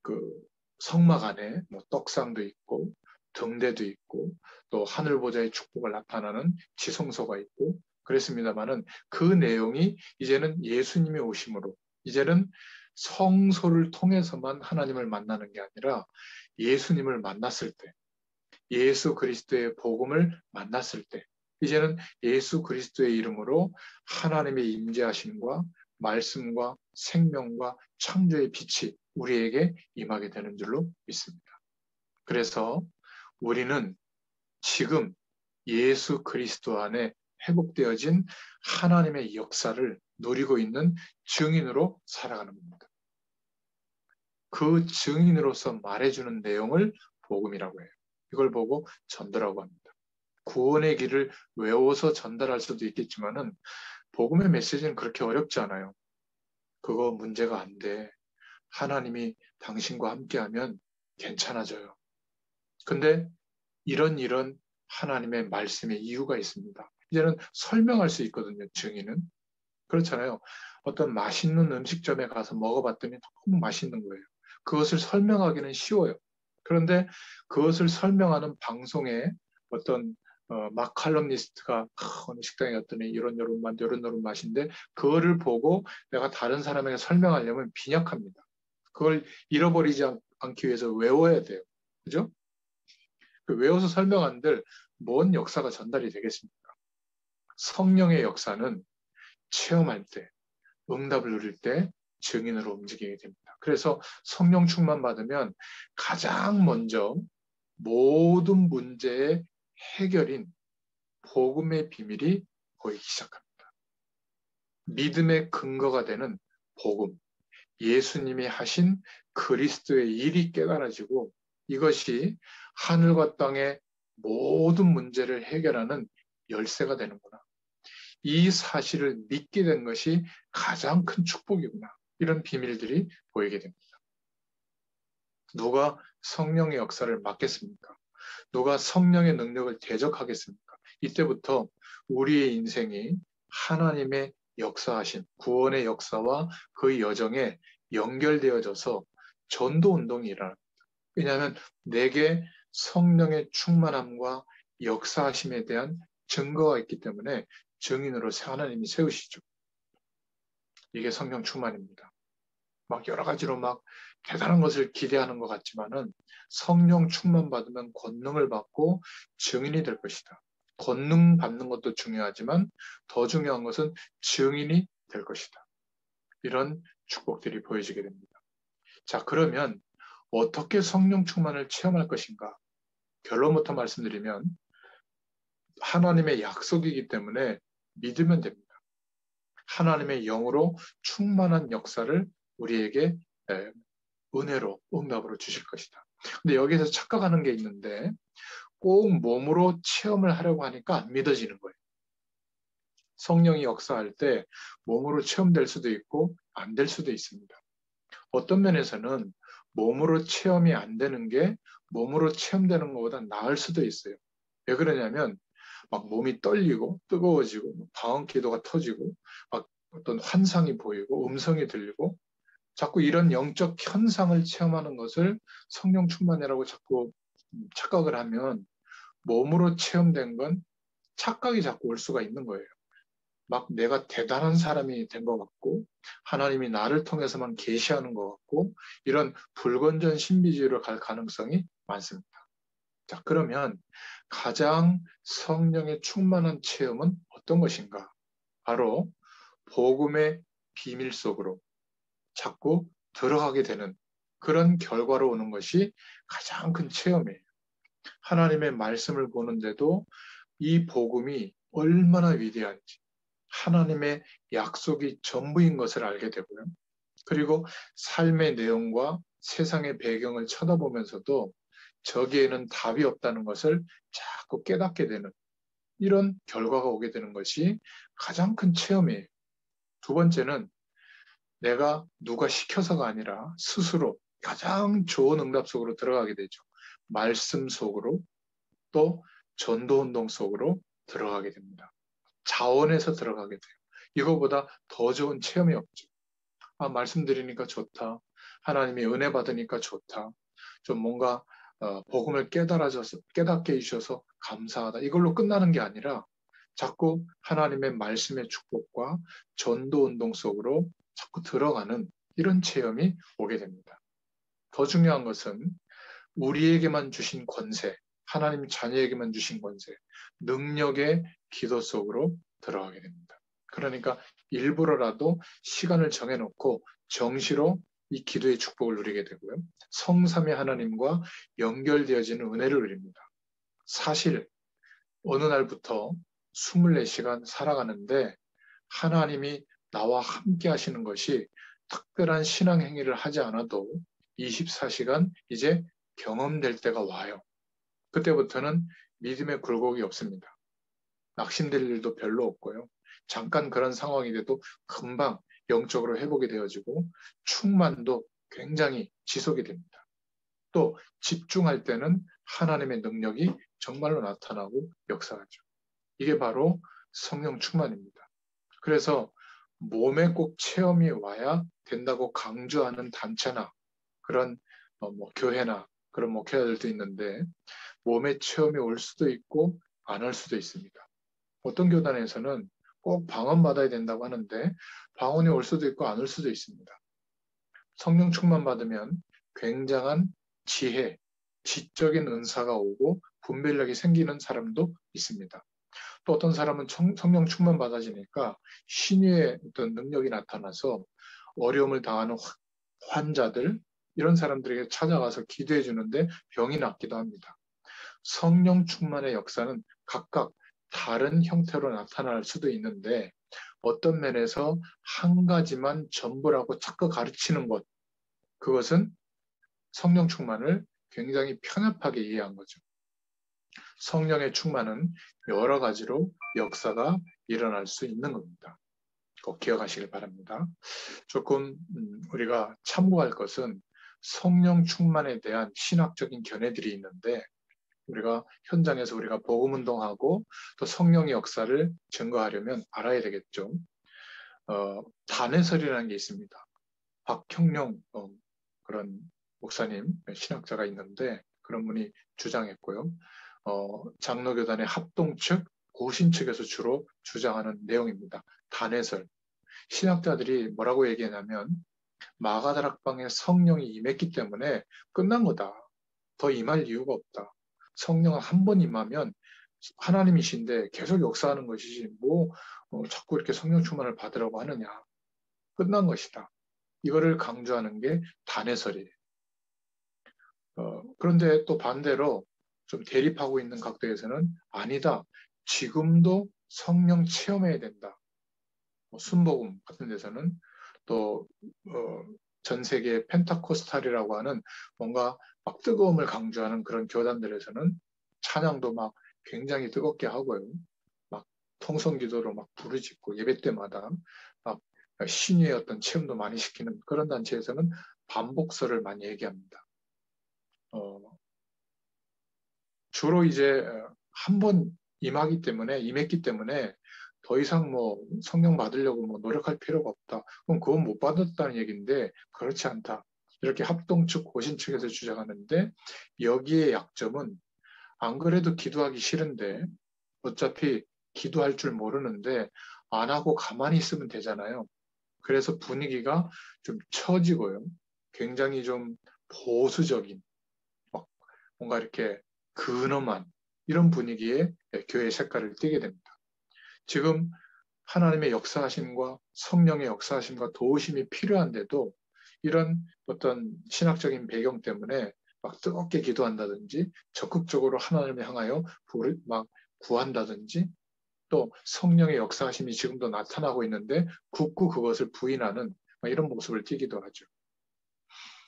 그 성막 안에 뭐 떡상도 있고 등대도 있고 또 하늘 보좌의 축복을 나타나는 지성소가 있고 그랬습니다마는 그 내용이 이제는 예수님이 오심으로 이제는 성소를 통해서만 하나님을 만나는 게 아니라 예수님을 만났을 때 예수 그리스도의 복음을 만났을 때 이제는 예수 그리스도의 이름으로 하나님의 임재하심과 말씀과 생명과 창조의 빛이 우리에게 임하게 되는 줄로 믿습니다. 그래서 우리는 지금 예수 그리스도 안에 회복되어진 하나님의 역사를 누리고 있는 증인으로 살아가는 겁니다. 그 증인으로서 말해주는 내용을 복음이라고 해요. 이걸 보고 전도라고 합니다. 구원의 길을 외워서 전달할 수도 있겠지만은 복음의 메시지는 그렇게 어렵지 않아요. 그거 문제가 안 돼. 하나님이 당신과 함께하면 괜찮아져요. 근데 이런 하나님의 말씀의 이유가 있습니다. 이제는 설명할 수 있거든요. 증인은. 그렇잖아요. 어떤 맛있는 음식점에 가서 먹어봤더니 너무 맛있는 거예요. 그것을 설명하기는 쉬워요. 그런데 그것을 설명하는 방송에 어떤 막 칼럼니스트가 어느 식당에 갔더니 이런 맛인데 그거를 보고 내가 다른 사람에게 설명하려면 빈약합니다. 그걸 잃어버리지 않기 위해서 외워야 돼요. 그죠? 그 외워서 설명한들 뭔 역사가 전달이 되겠습니까? 성령의 역사는 체험할 때, 응답을 누릴 때 증인으로 움직이게 됩니다. 그래서 성령 충만 받으면 가장 먼저 모든 문제의 해결인 복음의 비밀이 보이기 시작합니다. 믿음의 근거가 되는 복음, 예수님이 하신 그리스도의 일이 깨달아지고 이것이 하늘과 땅의 모든 문제를 해결하는 열쇠가 되는구나. 이 사실을 믿게 된 것이 가장 큰 축복이구나. 이런 비밀들이 보이게 됩니다. 누가 성령의 역사를 맡겠습니까? 누가 성령의 능력을 대적하겠습니까? 이때부터 우리의 인생이 하나님의 역사하신 구원의 역사와 그 여정에 연결되어져서 전도 운동이 일어납니다. 왜냐하면 내게 성령의 충만함과 역사하심에 대한 증거가 있기 때문에 증인으로 하나님이 세우시죠. 이게 성령 충만입니다. 막 여러 가지로 막 대단한 것을 기대하는 것 같지만은 성령 충만 받으면 권능을 받고 증인이 될 것이다. 권능 받는 것도 중요하지만 더 중요한 것은 증인이 될 것이다. 이런 축복들이 보여지게 됩니다. 자, 그러면 어떻게 성령 충만을 체험할 것인가? 결론부터 말씀드리면 하나님의 약속이기 때문에 믿으면 됩니다. 하나님의 영으로 충만한 역사를 우리에게 은혜로 응답으로 주실 것이다. 근데 여기서 착각하는 게 있는데 꼭 몸으로 체험을 하려고 하니까 안 믿어지는 거예요. 성령이 역사할 때 몸으로 체험될 수도 있고 안 될 수도 있습니다. 어떤 면에서는 몸으로 체험이 안 되는 게 몸으로 체험되는 것보다 나을 수도 있어요. 왜 그러냐면 막 몸이 떨리고 뜨거워지고 방언 기도가 터지고 막 어떤 환상이 보이고 음성이 들리고 자꾸 이런 영적 현상을 체험하는 것을 성령 충만이라고 자꾸 착각을 하면 몸으로 체험된 건 착각이 자꾸 올 수가 있는 거예요. 막 내가 대단한 사람이 된 것 같고 하나님이 나를 통해서만 계시하는 것 같고 이런 불건전 신비주의로 갈 가능성이 많습니다. 자, 그러면 가장 성령의 충만한 체험은 어떤 것인가? 바로 복음의 비밀 속으로 자꾸 들어가게 되는 그런 결과로 오는 것이 가장 큰 체험이에요. 하나님의 말씀을 보는데도 이 복음이 얼마나 위대한지, 하나님의 약속이 전부인 것을 알게 되고요. 그리고 삶의 내용과 세상의 배경을 쳐다보면서도 저기에는 답이 없다는 것을 자꾸 깨닫게 되는 이런 결과가 오게 되는 것이 가장 큰 체험이에요. 두 번째는 내가 누가 시켜서가 아니라 스스로 가장 좋은 응답 속으로 들어가게 되죠. 말씀 속으로 또 전도운동 속으로 들어가게 됩니다. 자원해서 들어가게 돼요. 이거보다 더 좋은 체험이 없죠. 아, 말씀드리니까 좋다. 하나님이 은혜 받으니까 좋다. 좀 뭔가 복음을 깨닫게 해주셔서 감사하다. 이걸로 끝나는 게 아니라 자꾸 하나님의 말씀의 축복과 전도 운동 속으로 자꾸 들어가는 이런 체험이 오게 됩니다. 더 중요한 것은 우리에게만 주신 권세, 하나님 자녀에게만 주신 권세, 능력의 기도 속으로 들어가게 됩니다. 그러니까 일부러라도 시간을 정해놓고 정시로 이 기도의 축복을 누리게 되고요. 성삼위 하나님과 연결되어지는 은혜를 누립니다. 사실 어느 날부터 24시간 살아가는데 하나님이 나와 함께 하시는 것이 특별한 신앙 행위를 하지 않아도 24시간 이제 경험될 때가 와요. 그때부터는 믿음의 굴곡이 없습니다. 낙심될 일도 별로 없고요. 잠깐 그런 상황이 돼도 금방 영적으로 회복이 되어지고 충만도 굉장히 지속이 됩니다. 또 집중할 때는 하나님의 능력이 정말로 나타나고 역사하죠. 이게 바로 성령 충만입니다. 그래서 몸에 꼭 체험이 와야 된다고 강조하는 단체나 그런 교회나 그런 목회자들도 있는데 몸의 체험이 올 수도 있고 안 올 수도 있습니다. 어떤 교단에서는 꼭 방언 받아야 된다고 하는데 방언이 올 수도 있고 안 올 수도 있습니다. 성령 충만 받으면 굉장한 지혜, 지적인 은사가 오고 분별력이 생기는 사람도 있습니다. 또 어떤 사람은 성령 충만 받아지니까 신유의 어떤 능력이 나타나서 어려움을 당하는 환자들 이런 사람들에게 찾아가서 기도해 주는데 병이 낫기도 합니다. 성령 충만의 역사는 각각 다른 형태로 나타날 수도 있는데 어떤 면에서 한 가지만 전부라고 자꾸 가르치는 것, 그것은 성령 충만을 굉장히 편협하게 이해한 거죠. 성령의 충만은 여러 가지로 역사가 일어날 수 있는 겁니다. 꼭 기억하시길 바랍니다. 조금 우리가 참고할 것은 성령 충만에 대한 신학적인 견해들이 있는데 우리가 현장에서 우리가 복음 운동하고 또 성령의 역사를 증거하려면 알아야 되겠죠. 단해설이라는 게 있습니다. 박형룡 그런 목사님 신학자가 있는데 그런 분이 주장했고요. 장로교단의 합동 측, 고신 측에서 주로 주장하는 내용입니다. 단해설. 신학자들이 뭐라고 얘기하냐면 마가다락방에 성령이 임했기 때문에 끝난 거다. 더 임할 이유가 없다. 성령은 한 번 임하면 하나님이신데 계속 역사하는 것이지 뭐 자꾸 이렇게 성령 충만을 받으라고 하느냐. 끝난 것이다. 이거를 강조하는 게 단해설이에요. 그런데 또 반대로 좀 대립하고 있는 각도에서는 아니다. 지금도 성령 체험해야 된다. 순복음 같은 데서는 또 전 세계 펜타코스탈이라고 하는 뭔가 막 뜨거움을 강조하는 그런 교단들에서는 찬양도 막 굉장히 뜨겁게 하고요. 막 통성기도로 막 부르짖고 예배 때마다 막 신유의 어떤 체험도 많이 시키는 그런 단체에서는 반복설을 많이 얘기합니다. 주로 이제 한 번 임했기 때문에 더 이상 뭐 성령 받으려고 뭐 노력할 필요가 없다. 그럼 그건 못 받았다는 얘기인데 그렇지 않다. 이렇게 합동 측, 고신 측에서 주장하는데 여기에 약점은 안 그래도 기도하기 싫은데 어차피 기도할 줄 모르는데 안 하고 가만히 있으면 되잖아요. 그래서 분위기가 좀 처지고요. 굉장히 좀 보수적인, 막 뭔가 이렇게 근엄한 이런 분위기에 교회의 색깔을 띠게 됩니다. 지금 하나님의 역사하심과 성령의 역사하심과 도우심이 필요한데도 이런 어떤 신학적인 배경 때문에 막 뜨겁게 기도한다든지 적극적으로 하나님을 향하여 막 구한다든지 또 성령의 역사하심이 지금도 나타나고 있는데 굳고 그것을 부인하는 이런 모습을 띠기도 하죠.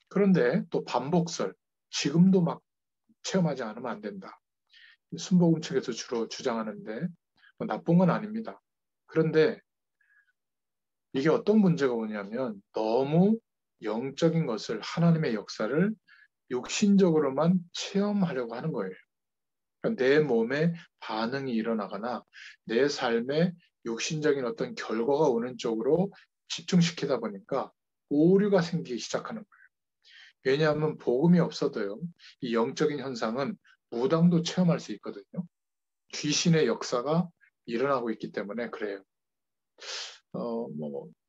그런데 또 반복설, 지금도 막 체험하지 않으면 안 된다. 순복음 측에서 주로 주장하는데 나쁜 건 아닙니다. 그런데 이게 어떤 문제가 오냐면 너무 영적인 것을 하나님의 역사를 육신적으로만 체험하려고 하는 거예요. 그러니까 내 몸에 반응이 일어나거나 내 삶에 육신적인 어떤 결과가 오는 쪽으로 집중시키다 보니까 오류가 생기기 시작하는 거예요. 왜냐하면 복음이 없어도요. 이 영적인 현상은 무당도 체험할 수 있거든요. 귀신의 역사가 일어나고 있기 때문에 그래요.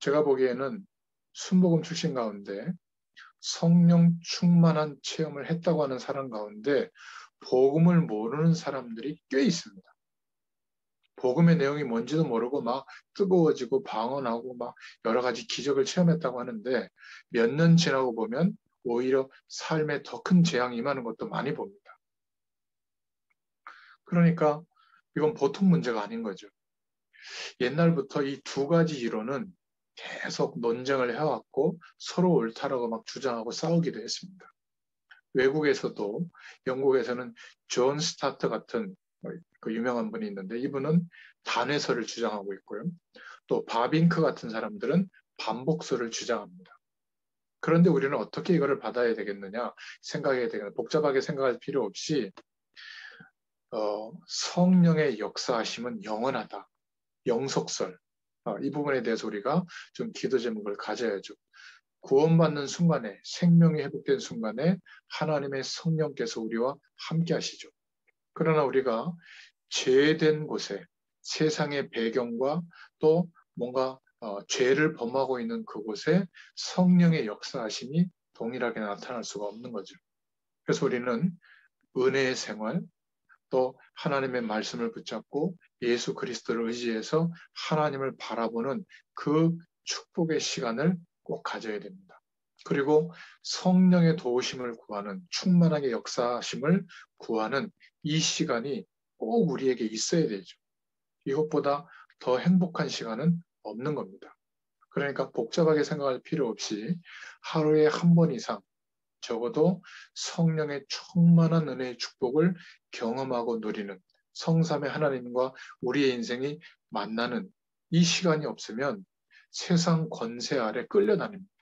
제가 보기에는 순복음 출신 가운데 성령 충만한 체험을 했다고 하는 사람 가운데 복음을 모르는 사람들이 꽤 있습니다. 복음의 내용이 뭔지도 모르고 막 뜨거워지고 방언하고 막 여러 가지 기적을 체험했다고 하는데 몇 년 지나고 보면 오히려 삶에 더 큰 재앙이 임하는 것도 많이 봅니다. 그러니까 이건 보통 문제가 아닌 거죠. 옛날부터 이 두 가지 이론은 계속 논쟁을 해왔고 서로 옳다라고 막 주장하고 싸우기도 했습니다. 외국에서도 영국에서는 존 스타트 같은 그 유명한 분이 있는데 이분은 단회설을 주장하고 있고요. 또 바빙크 같은 사람들은 반복설을 주장합니다. 그런데 우리는 어떻게 이거를 받아야 되겠느냐 생각해야 되겠느냐 복잡하게 생각할 필요 없이 성령의 역사하심은 영원하다. 영속설. 이 부분에 대해서 우리가 좀 기도 제목을 가져야죠. 구원받는 순간에 생명이 회복된 순간에 하나님의 성령께서 우리와 함께 하시죠. 그러나 우리가 죄된 곳에 세상의 배경과 또 뭔가 죄를 범하고 있는 그곳에 성령의 역사하심이 동일하게 나타날 수가 없는 거죠. 그래서 우리는 은혜의 생활, 또 하나님의 말씀을 붙잡고 예수 그리스도를 의지해서 하나님을 바라보는 그 축복의 시간을 꼭 가져야 됩니다. 그리고 성령의 도우심을 구하는 충만하게 역사하심을 구하는 이 시간이 꼭 우리에게 있어야 되죠. 이것보다 더 행복한 시간은 없는 겁니다. 그러니까 복잡하게 생각할 필요 없이 하루에 한 번 이상 적어도 성령의 충만한 은혜의 축복을 경험하고 누리는 성삼의 하나님과 우리의 인생이 만나는 이 시간이 없으면 세상 권세 아래 끌려다닙니다.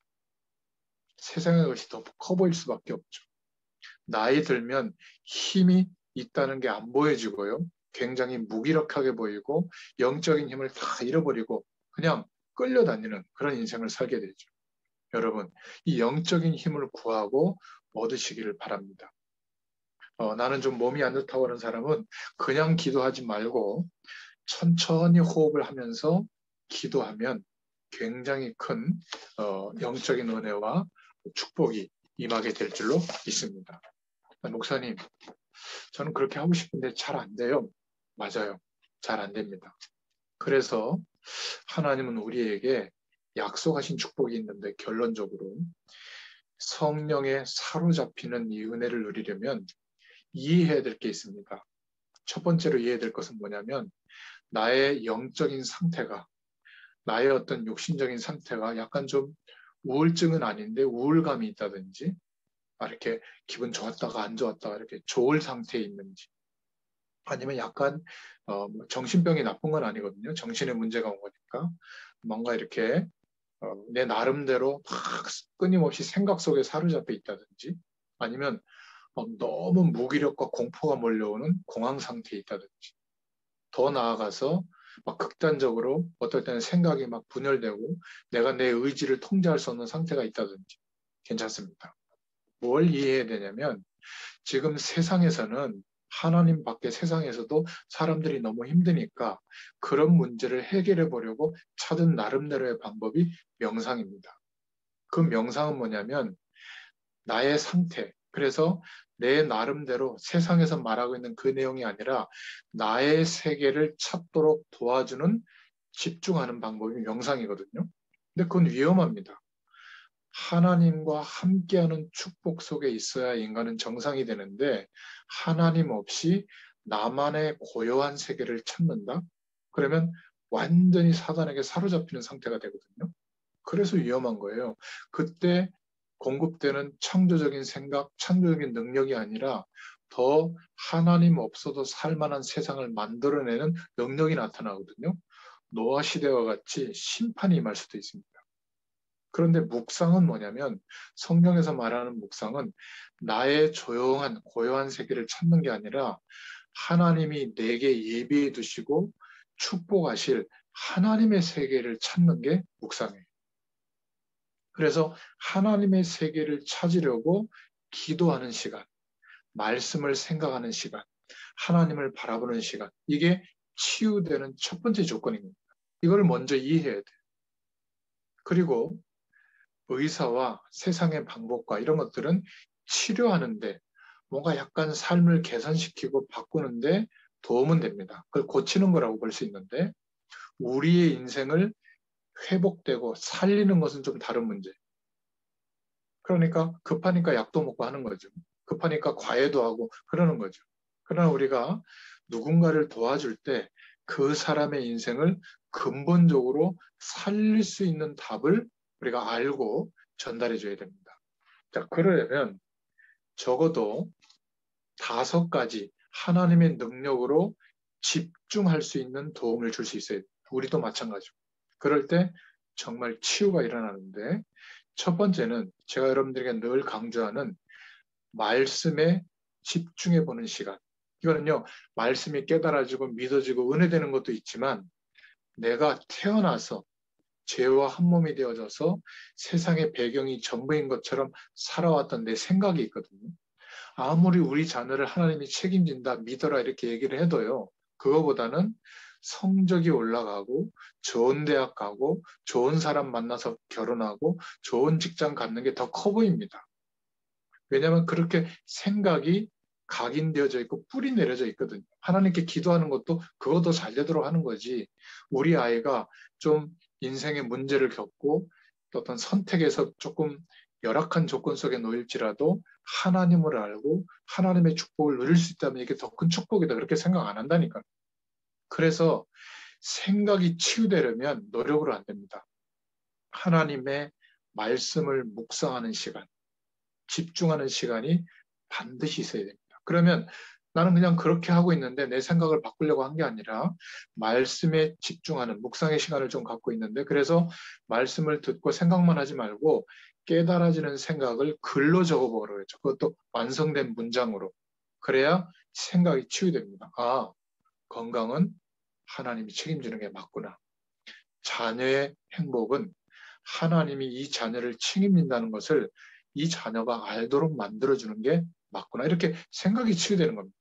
세상의 것이 더 커 보일 수밖에 없죠. 나이 들면 힘이 있다는 게 안 보여지고요. 굉장히 무기력하게 보이고 영적인 힘을 다 잃어버리고 그냥 끌려다니는 그런 인생을 살게 되죠. 여러분, 이 영적인 힘을 구하고 얻으시기를 바랍니다. 나는 좀 몸이 안 좋다고 하는 사람은 그냥 기도하지 말고 천천히 호흡을 하면서 기도하면 굉장히 큰 영적인 은혜와 축복이 임하게 될 줄로 믿습니다. 목사님, 저는 그렇게 하고 싶은데 잘 안 돼요. 맞아요. 잘 안 됩니다. 그래서 하나님은 우리에게 약속하신 축복이 있는데 결론적으로 성령에 사로잡히는 이 은혜를 누리려면 이해해야 될 게 있습니다. 첫 번째로 이해해야 될 것은 뭐냐면 나의 영적인 상태가 나의 어떤 육신적인 상태가 약간 좀 우울증은 아닌데 우울감이 있다든지 이렇게 기분 좋았다가 안 좋았다가 이렇게 좋을 상태에 있는지 아니면 약간 정신병이 나쁜 건 아니거든요. 정신에 문제가 온 거니까 뭔가 이렇게 내 나름대로 막 끊임없이 생각 속에 사로잡혀 있다든지 아니면 너무 무기력과 공포가 몰려오는 공황 상태에 있다든지 더 나아가서 막 극단적으로 어떨 때는 생각이 막 분열되고 내가 내 의지를 통제할 수 없는 상태가 있다든지 괜찮습니다. 뭘 이해해야 되냐면 지금 세상에서는 하나님 밖의 세상에서도 사람들이 너무 힘드니까 그런 문제를 해결해 보려고 찾은 나름대로의 방법이 명상입니다. 그 명상은 뭐냐면 나의 상태, 그래서 내 나름대로 세상에서 말하고 있는 그 내용이 아니라 나의 세계를 찾도록 도와주는 집중하는 방법이 명상이거든요. 근데 그건 위험합니다. 하나님과 함께하는 축복 속에 있어야 인간은 정상이 되는데 하나님 없이 나만의 고요한 세계를 찾는다? 그러면 완전히 사단에게 사로잡히는 상태가 되거든요. 그래서 위험한 거예요. 그때 공급되는 창조적인 생각, 창조적인 능력이 아니라 더 하나님 없어도 살만한 세상을 만들어내는 능력이 나타나거든요. 노아 시대와 같이 심판이 임할 수도 있습니다. 그런데 묵상은 뭐냐면 성경에서 말하는 묵상은 나의 조용한 고요한 세계를 찾는 게 아니라 하나님이 내게 예비해 두시고 축복하실 하나님의 세계를 찾는 게 묵상이에요. 그래서 하나님의 세계를 찾으려고 기도하는 시간, 말씀을 생각하는 시간, 하나님을 바라보는 시간, 이게 치유되는 첫 번째 조건입니다. 이걸 먼저 이해해야 돼요. 그리고 의사와 세상의 방법과 이런 것들은 치료하는데 뭔가 약간 삶을 개선시키고 바꾸는데 도움은 됩니다. 그걸 고치는 거라고 볼 수 있는데 우리의 인생을 회복되고 살리는 것은 좀 다른 문제. 그러니까 급하니까 약도 먹고 하는 거죠. 급하니까 과외도 하고 그러는 거죠. 그러나 우리가 누군가를 도와줄 때 그 사람의 인생을 근본적으로 살릴 수 있는 답을 우리가 알고 전달해 줘야 됩니다. 자, 그러려면 적어도 5가지 하나님의 능력으로 집중할 수 있는 도움을 줄 수 있어야 돼요. 우리도 마찬가지고. 그럴 때 정말 치유가 일어나는데 첫 번째는 제가 여러분들에게 늘 강조하는 말씀에 집중해 보는 시간. 이거는요, 말씀이 깨달아지고 믿어지고 은혜되는 것도 있지만 내가 태어나서 죄와 한 몸이 되어져서 세상의 배경이 전부인 것처럼 살아왔던 내 생각이 있거든요. 아무리 우리 자녀를 하나님이 책임진다, 믿어라 이렇게 얘기를 해도요. 그거보다는 성적이 올라가고 좋은 대학 가고 좋은 사람 만나서 결혼하고 좋은 직장 갖는 게 더 커 보입니다. 왜냐하면 그렇게 생각이 각인되어져 있고 뿌리 내려져 있거든요. 하나님께 기도하는 것도 그것도 잘 되도록 하는 거지. 우리 아이가 좀 인생의 문제를 겪고 어떤 선택에서 조금 열악한 조건 속에 놓일지라도 하나님을 알고 하나님의 축복을 누릴 수 있다면 이게 더 큰 축복이다. 그렇게 생각 안 한다니까. 그래서 생각이 치유되려면 노력으로 안 됩니다. 하나님의 말씀을 묵상하는 시간, 집중하는 시간이 반드시 있어야 됩니다. 그러면 나는 그냥 그렇게 하고 있는데 내 생각을 바꾸려고 한 게 아니라 말씀에 집중하는 묵상의 시간을 좀 갖고 있는데 그래서 말씀을 듣고 생각만 하지 말고 깨달아지는 생각을 글로 적어보라고 했죠. 그것도 완성된 문장으로. 그래야 생각이 치유됩니다. 아, 건강은 하나님이 책임지는 게 맞구나. 자녀의 행복은 하나님이 이 자녀를 책임진다는 것을 이 자녀가 알도록 만들어주는 게 맞구나. 이렇게 생각이 치유되는 겁니다.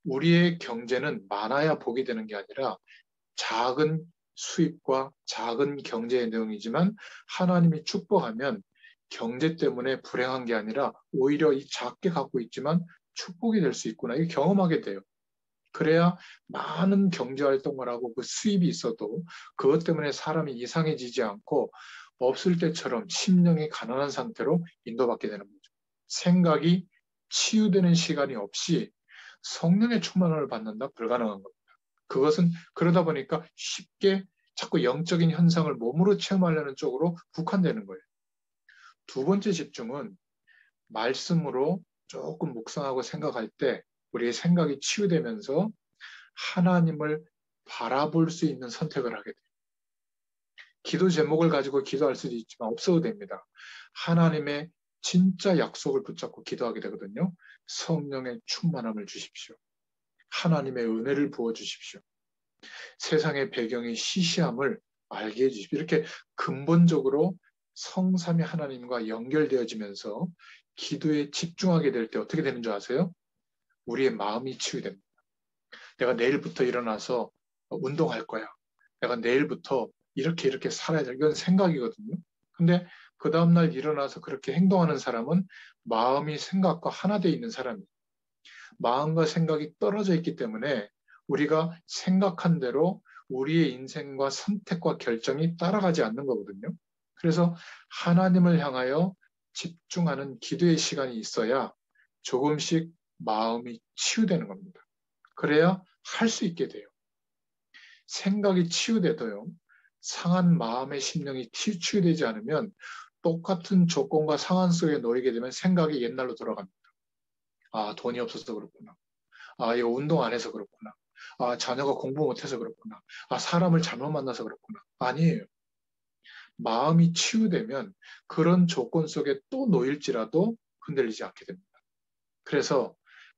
우리의 경제는 많아야 복이 되는 게 아니라 작은 수입과 작은 경제의 내용이지만 하나님이 축복하면 경제 때문에 불행한 게 아니라 오히려 이 작게 갖고 있지만 축복이 될 수 있구나. 이게 경험하게 돼요. 그래야 많은 경제 활동을 하고 그 수입이 있어도 그것 때문에 사람이 이상해지지 않고 없을 때처럼 심령이 가난한 상태로 인도받게 되는 거죠. 생각이 치유되는 시간이 없이 성령의 충만을 받는다? 불가능한 겁니다. 그것은 그러다 보니까 쉽게 자꾸 영적인 현상을 몸으로 체험하려는 쪽으로 국한되는 거예요. 두 번째 집중은 말씀으로 조금 묵상하고 생각할 때 우리의 생각이 치유되면서 하나님을 바라볼 수 있는 선택을 하게 돼요. 기도 제목을 가지고 기도할 수도 있지만 없어도 됩니다. 하나님의 진짜 약속을 붙잡고 기도하게 되거든요. 성령의 충만함을 주십시오. 하나님의 은혜를 부어주십시오. 세상의 배경이 시시함을 알게 해주십시오. 이렇게 근본적으로 성삼위 하나님과 연결되어지면서 기도에 집중하게 될 때 어떻게 되는 줄 아세요? 우리의 마음이 치유됩니다. 내가 내일부터 일어나서 운동할 거야. 내가 내일부터 이렇게 살아야 돼. 이건 생각이거든요. 근데 그 다음날 일어나서 그렇게 행동하는 사람은 마음이 생각과 하나 되어 있는 사람이에요. 마음과 생각이 떨어져 있기 때문에 우리가 생각한 대로 우리의 인생과 선택과 결정이 따라가지 않는 거거든요. 그래서 하나님을 향하여 집중하는 기도의 시간이 있어야 조금씩 마음이 치유되는 겁니다. 그래야 할 수 있게 돼요. 생각이 치유돼도요. 상한 마음의 심령이 치유되지 않으면 똑같은 조건과 상황 속에 놓이게 되면 생각이 옛날로 돌아갑니다. 아, 돈이 없어서 그렇구나. 아, 이거 운동 안 해서 그렇구나. 아, 자녀가 공부 못해서 그렇구나. 아, 사람을 잘못 만나서 그렇구나. 아니에요. 마음이 치유되면 그런 조건 속에 또 놓일지라도 흔들리지 않게 됩니다. 그래서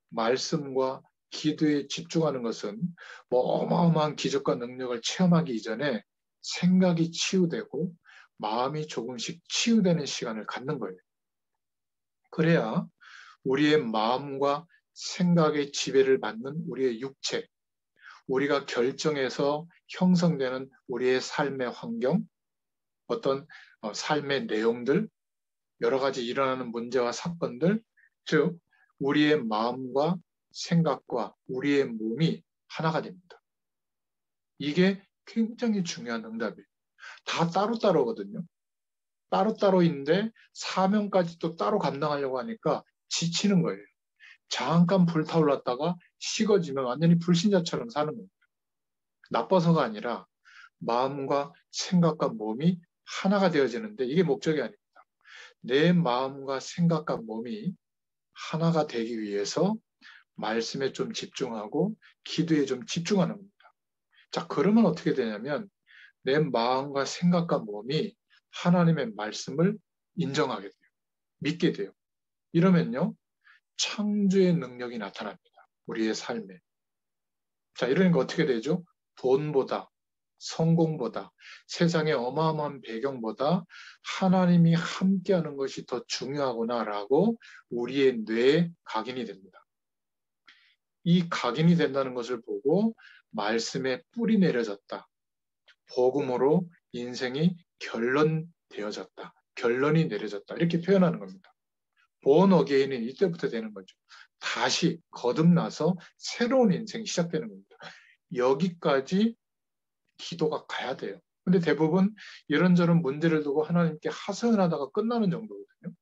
말씀과 기도에 집중하는 것은 뭐 어마어마한 기적과 능력을 체험하기 이전에 생각이 치유되고 마음이 조금씩 치유되는 시간을 갖는 거예요. 그래야 우리의 마음과 생각의 지배를 받는 우리의 육체, 우리가 결정해서 형성되는 우리의 삶의 환경, 어떤 삶의 내용들, 여러 가지 일어나는 문제와 사건들, 즉 우리의 마음과 생각과 우리의 몸이 하나가 됩니다. 이게 굉장히 중요한 응답이에요. 다 따로따로거든요. 따로따로인데 사명까지 또 따로 감당하려고 하니까 지치는 거예요. 잠깐 불타올랐다가 식어지면 완전히 불신자처럼 사는 겁니다. 나빠서가 아니라 마음과 생각과 몸이 하나가 되어지는데 이게 목적이 아닙니다. 내 마음과 생각과 몸이 하나가 되기 위해서 말씀에 좀 집중하고 기도에 좀 집중하는 겁니다. 자, 그러면 어떻게 되냐면 내 마음과 생각과 몸이 하나님의 말씀을 인정하게 돼요. 믿게 돼요. 이러면요, 창조의 능력이 나타납니다. 우리의 삶에. 자, 이러니까 어떻게 되죠? 돈보다, 성공보다, 세상의 어마어마한 배경보다 하나님이 함께하는 것이 더 중요하구나라고 우리의 뇌에 각인이 됩니다. 이 각인이 된다는 것을 보고 말씀에 뿌리 내려졌다. 복음으로 인생이 결론되어졌다. 결론이 내려졌다. 이렇게 표현하는 겁니다. born again은 이때부터 되는 거죠. 다시 거듭나서 새로운 인생이 시작되는 겁니다. 여기까지 기도가 가야 돼요. 근데 대부분 이런저런 문제를 두고 하나님께 하소연하다가 끝나는 정도거든요.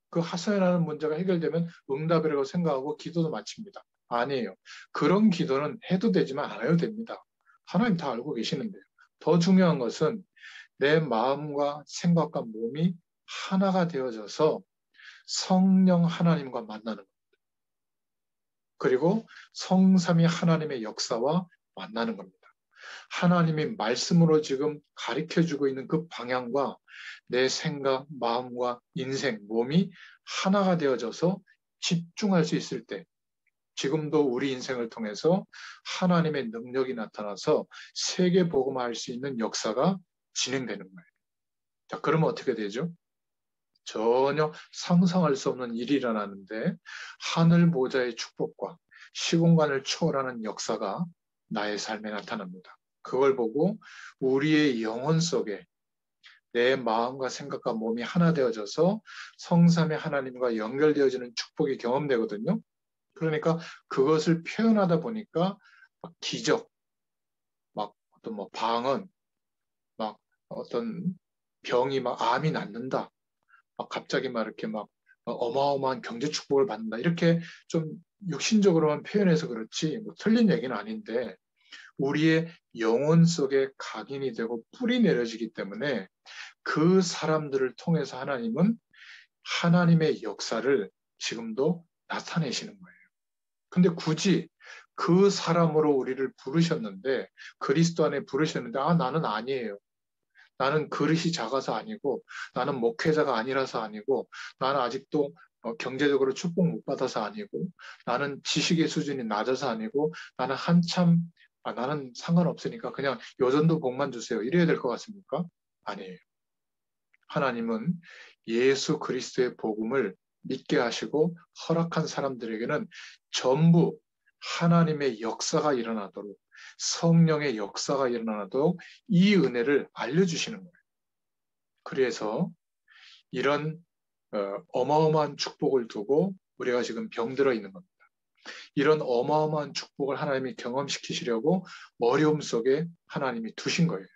그 하소연하는 문제가 해결되면 응답이라고 생각하고 기도도 마칩니다. 아니에요. 그런 기도는 해도 되지만 안 해도 됩니다. 하나님 다 알고 계시는데요. 더 중요한 것은 내 마음과 생각과 몸이 하나가 되어져서 성령 하나님과 만나는 겁니다. 그리고 성삼위 하나님의 역사와 만나는 겁니다. 하나님이 말씀으로 지금 가르쳐주고 있는 그 방향과 내 생각, 마음과 인생, 몸이 하나가 되어져서 집중할 수 있을 때 지금도 우리 인생을 통해서 하나님의 능력이 나타나서 세계 복음화할 수 있는 역사가 진행되는 거예요. 자, 그러면 어떻게 되죠? 전혀 상상할 수 없는 일이 일어나는데 하늘 보좌의 축복과 시공간을 초월하는 역사가 나의 삶에 나타납니다. 그걸 보고 우리의 영혼 속에 내 마음과 생각과 몸이 하나 되어져서 성삼의 하나님과 연결되어지는 축복이 경험되거든요. 그러니까 그것을 표현하다 보니까 막 기적, 막 어떤 뭐 방언, 막 어떤 병이 막 암이 낫는다. 막 갑자기 막 이렇게 막 어마어마한 경제 축복을 받는다. 이렇게 좀 육신적으로만 표현해서 그렇지 뭐 틀린 얘기는 아닌데 우리의 영혼 속에 각인이 되고 뿌리 내려지기 때문에 그 사람들을 통해서 하나님은 하나님의 역사를 지금도 나타내시는 거예요. 근데 굳이 그 사람으로 우리를 부르셨는데 그리스도 안에 부르셨는데 아 나는 아니에요. 나는 그릇이 작아서 아니고, 나는 목회자가 아니라서 아니고, 나는 아직도 경제적으로 축복 못 받아서 아니고, 나는 지식의 수준이 낮아서 아니고, 나는 나는 상관없으니까 그냥 요 정도 복만 주세요. 이래야 될 것 같습니까? 아니에요. 하나님은 예수 그리스도의 복음을 믿게 하시고 허락한 사람들에게는 전부 하나님의 역사가 일어나도록, 성령의 역사가 일어나도록 이 은혜를 알려주시는 거예요. 그래서 이런 어마어마한 축복을 두고 우리가 지금 병들어 있는 겁니다. 이런 어마어마한 축복을 하나님이 경험시키시려고 어려움 속에 하나님이 두신 거예요.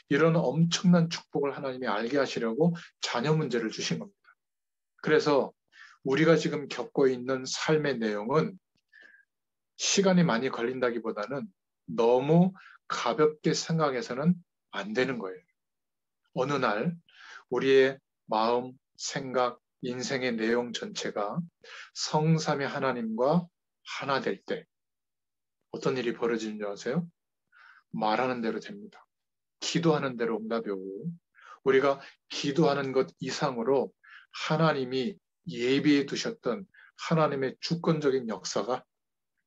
이런 엄청난 축복을 하나님이 알게 하시려고 자녀 문제를 주신 겁니다. 그래서 우리가 지금 겪고 있는 삶의 내용은 시간이 많이 걸린다기보다는 너무 가볍게 생각해서는 안 되는 거예요. 어느 날 우리의 마음, 생각, 인생의 내용 전체가 성삼위 하나님과 하나 될 때 어떤 일이 벌어지는 줄 아세요? 말하는 대로 됩니다. 기도하는 대로 응답이 오고, 우리가 기도하는 것 이상으로 하나님이 예비해 두셨던 하나님의 주권적인 역사가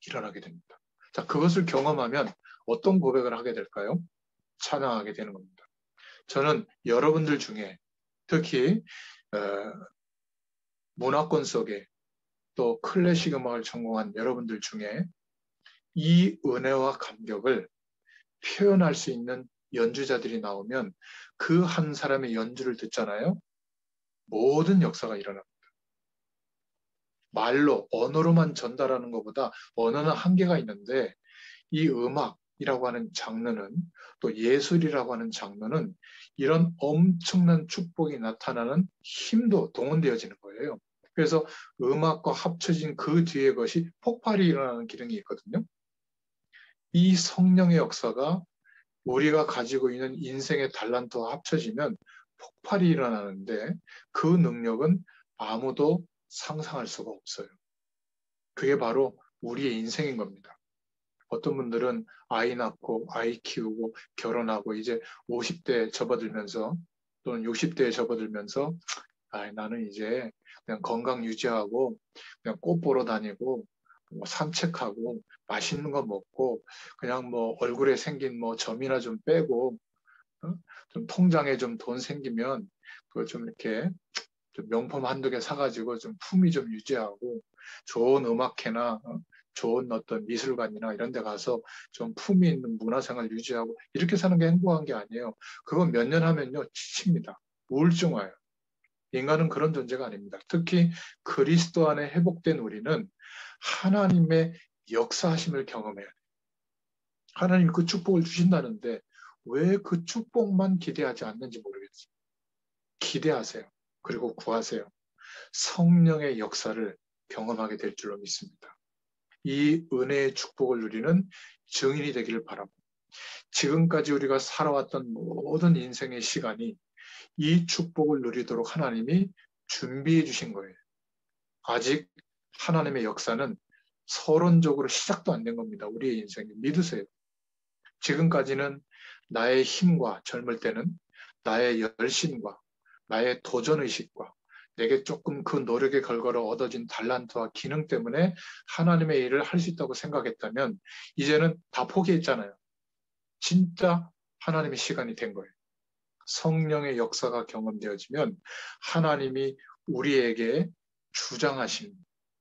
일어나게 됩니다. 자, 그것을 경험하면 어떤 고백을 하게 될까요? 찬양하게 되는 겁니다. 저는 여러분들 중에 특히 문화권 속에 또 클래식 음악을 전공한 여러분들 중에 이 은혜와 감격을 표현할 수 있는 연주자들이 나오면 그 한 사람의 연주를 듣잖아요. 모든 역사가 일어납니다. 말로, 언어로만 전달하는 것보다 언어는 한계가 있는데 이 음악이라고 하는 장르는, 또 예술이라고 하는 장르는 이런 엄청난 축복이 나타나는 힘도 동원되어지는 거예요. 그래서 음악과 합쳐진 그 뒤에 것이 폭발이 일어나는 기능이 있거든요. 이 성령의 역사가 우리가 가지고 있는 인생의 달란트와 합쳐지면 폭발이 일어나는데 그 능력은 아무도 상상할 수가 없어요. 그게 바로 우리의 인생인 겁니다. 어떤 분들은 아이 낳고 아이 키우고 결혼하고 이제 50대에 접어들면서 또는 60대에 접어들면서 나는 이제 그냥 건강 유지하고 그냥 꽃 보러 다니고 뭐 산책하고 맛있는 거 먹고 그냥 뭐 얼굴에 생긴 뭐 점이나 좀 빼고 좀 통장에 좀 돈 생기면 그거 좀 이렇게 좀 명품 한두 개 사가지고 좀 품위 좀 유지하고 좋은 음악회나 좋은 어떤 미술관이나 이런 데 가서 좀 품위 있는 문화생활 유지하고 이렇게 사는 게 행복한 게 아니에요. 그건 몇 년 하면요 지칩니다. 우울증 와요. 인간은 그런 존재가 아닙니다. 특히 그리스도 안에 회복된 우리는 하나님의 역사하심을 경험해야 돼요. 하나님 그 축복을 주신다는데 왜 그 축복만 기대하지 않는지 모르겠어요. 기대하세요. 그리고 구하세요. 성령의 역사를 경험하게 될 줄로 믿습니다. 이 은혜의 축복을 누리는 증인이 되기를 바랍니다. 지금까지 우리가 살아왔던 모든 인생의 시간이 이 축복을 누리도록 하나님이 준비해 주신 거예요. 아직 하나님의 역사는 서론적으로 시작도 안 된 겁니다. 우리의 인생에 믿으세요. 지금까지는 나의 힘과 젊을 때는 나의 열심과 나의 도전의식과 내게 조금 그 노력에 걸걸어 얻어진 달란트와 기능 때문에 하나님의 일을 할 수 있다고 생각했다면 이제는 다 포기했잖아요. 진짜 하나님의 시간이 된 거예요. 성령의 역사가 경험되어지면 하나님이 우리에게 주장하신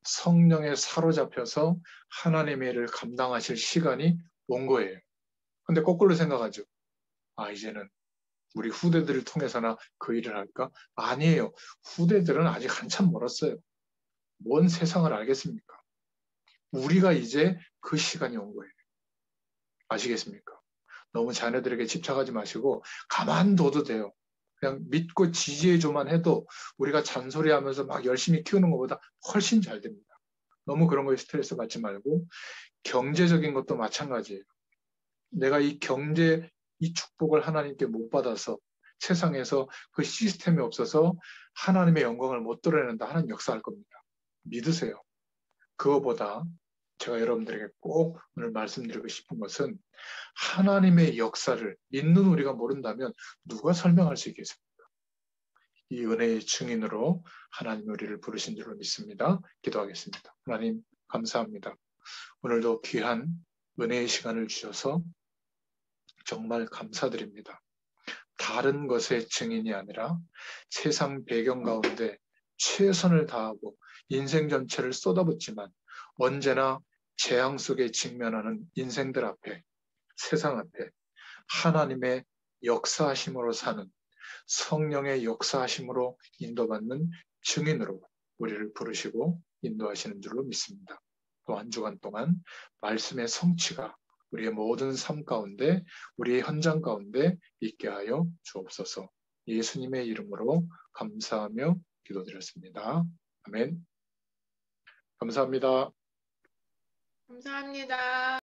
성령에 사로잡혀서 하나님의 일을 감당하실 시간이 온 거예요. 근데 거꾸로 생각하죠. 이제는 우리 후대들을 통해서나 그 일을 할까? 아니에요. 후대들은 아직 한참 멀었어요. 뭔 세상을 알겠습니까? 우리가 이제 그 시간이 온 거예요. 아시겠습니까? 너무 자녀들에게 집착하지 마시고 가만둬도 돼요. 그냥 믿고 지지해줘만 해도 우리가 잔소리하면서 막 열심히 키우는 것보다 훨씬 잘 됩니다. 너무 그런 거에 스트레스 받지 말고 경제적인 것도 마찬가지예요. 내가 이 축복을 하나님께 못 받아서 세상에서 그 시스템이 없어서 하나님의 영광을 못 드러낸다 하는 역사할 겁니다. 믿으세요. 그거보다 제가 여러분들에게 꼭 오늘 말씀드리고 싶은 것은 하나님의 역사를 믿는 우리가 모른다면 누가 설명할 수 있겠습니까? 이 은혜의 증인으로 하나님 우리를 부르신 줄로 믿습니다. 기도하겠습니다. 하나님 감사합니다. 오늘도 귀한 은혜의 시간을 주셔서 정말 감사드립니다. 다른 것의 증인이 아니라 세상 배경 가운데 최선을 다하고 인생 전체를 쏟아붓지만 언제나 재앙 속에 직면하는 인생들 앞에, 세상 앞에 하나님의 역사하심으로 사는, 성령의 역사하심으로 인도받는 증인으로 우리를 부르시고 인도하시는 줄로 믿습니다. 또 한 주간 동안 말씀의 성취가 우리의 모든 삶 가운데, 우리의 현장 가운데 있게 하여 주옵소서. 예수님의 이름으로 감사하며 기도드렸습니다. 아멘. 감사합니다. 감사합니다.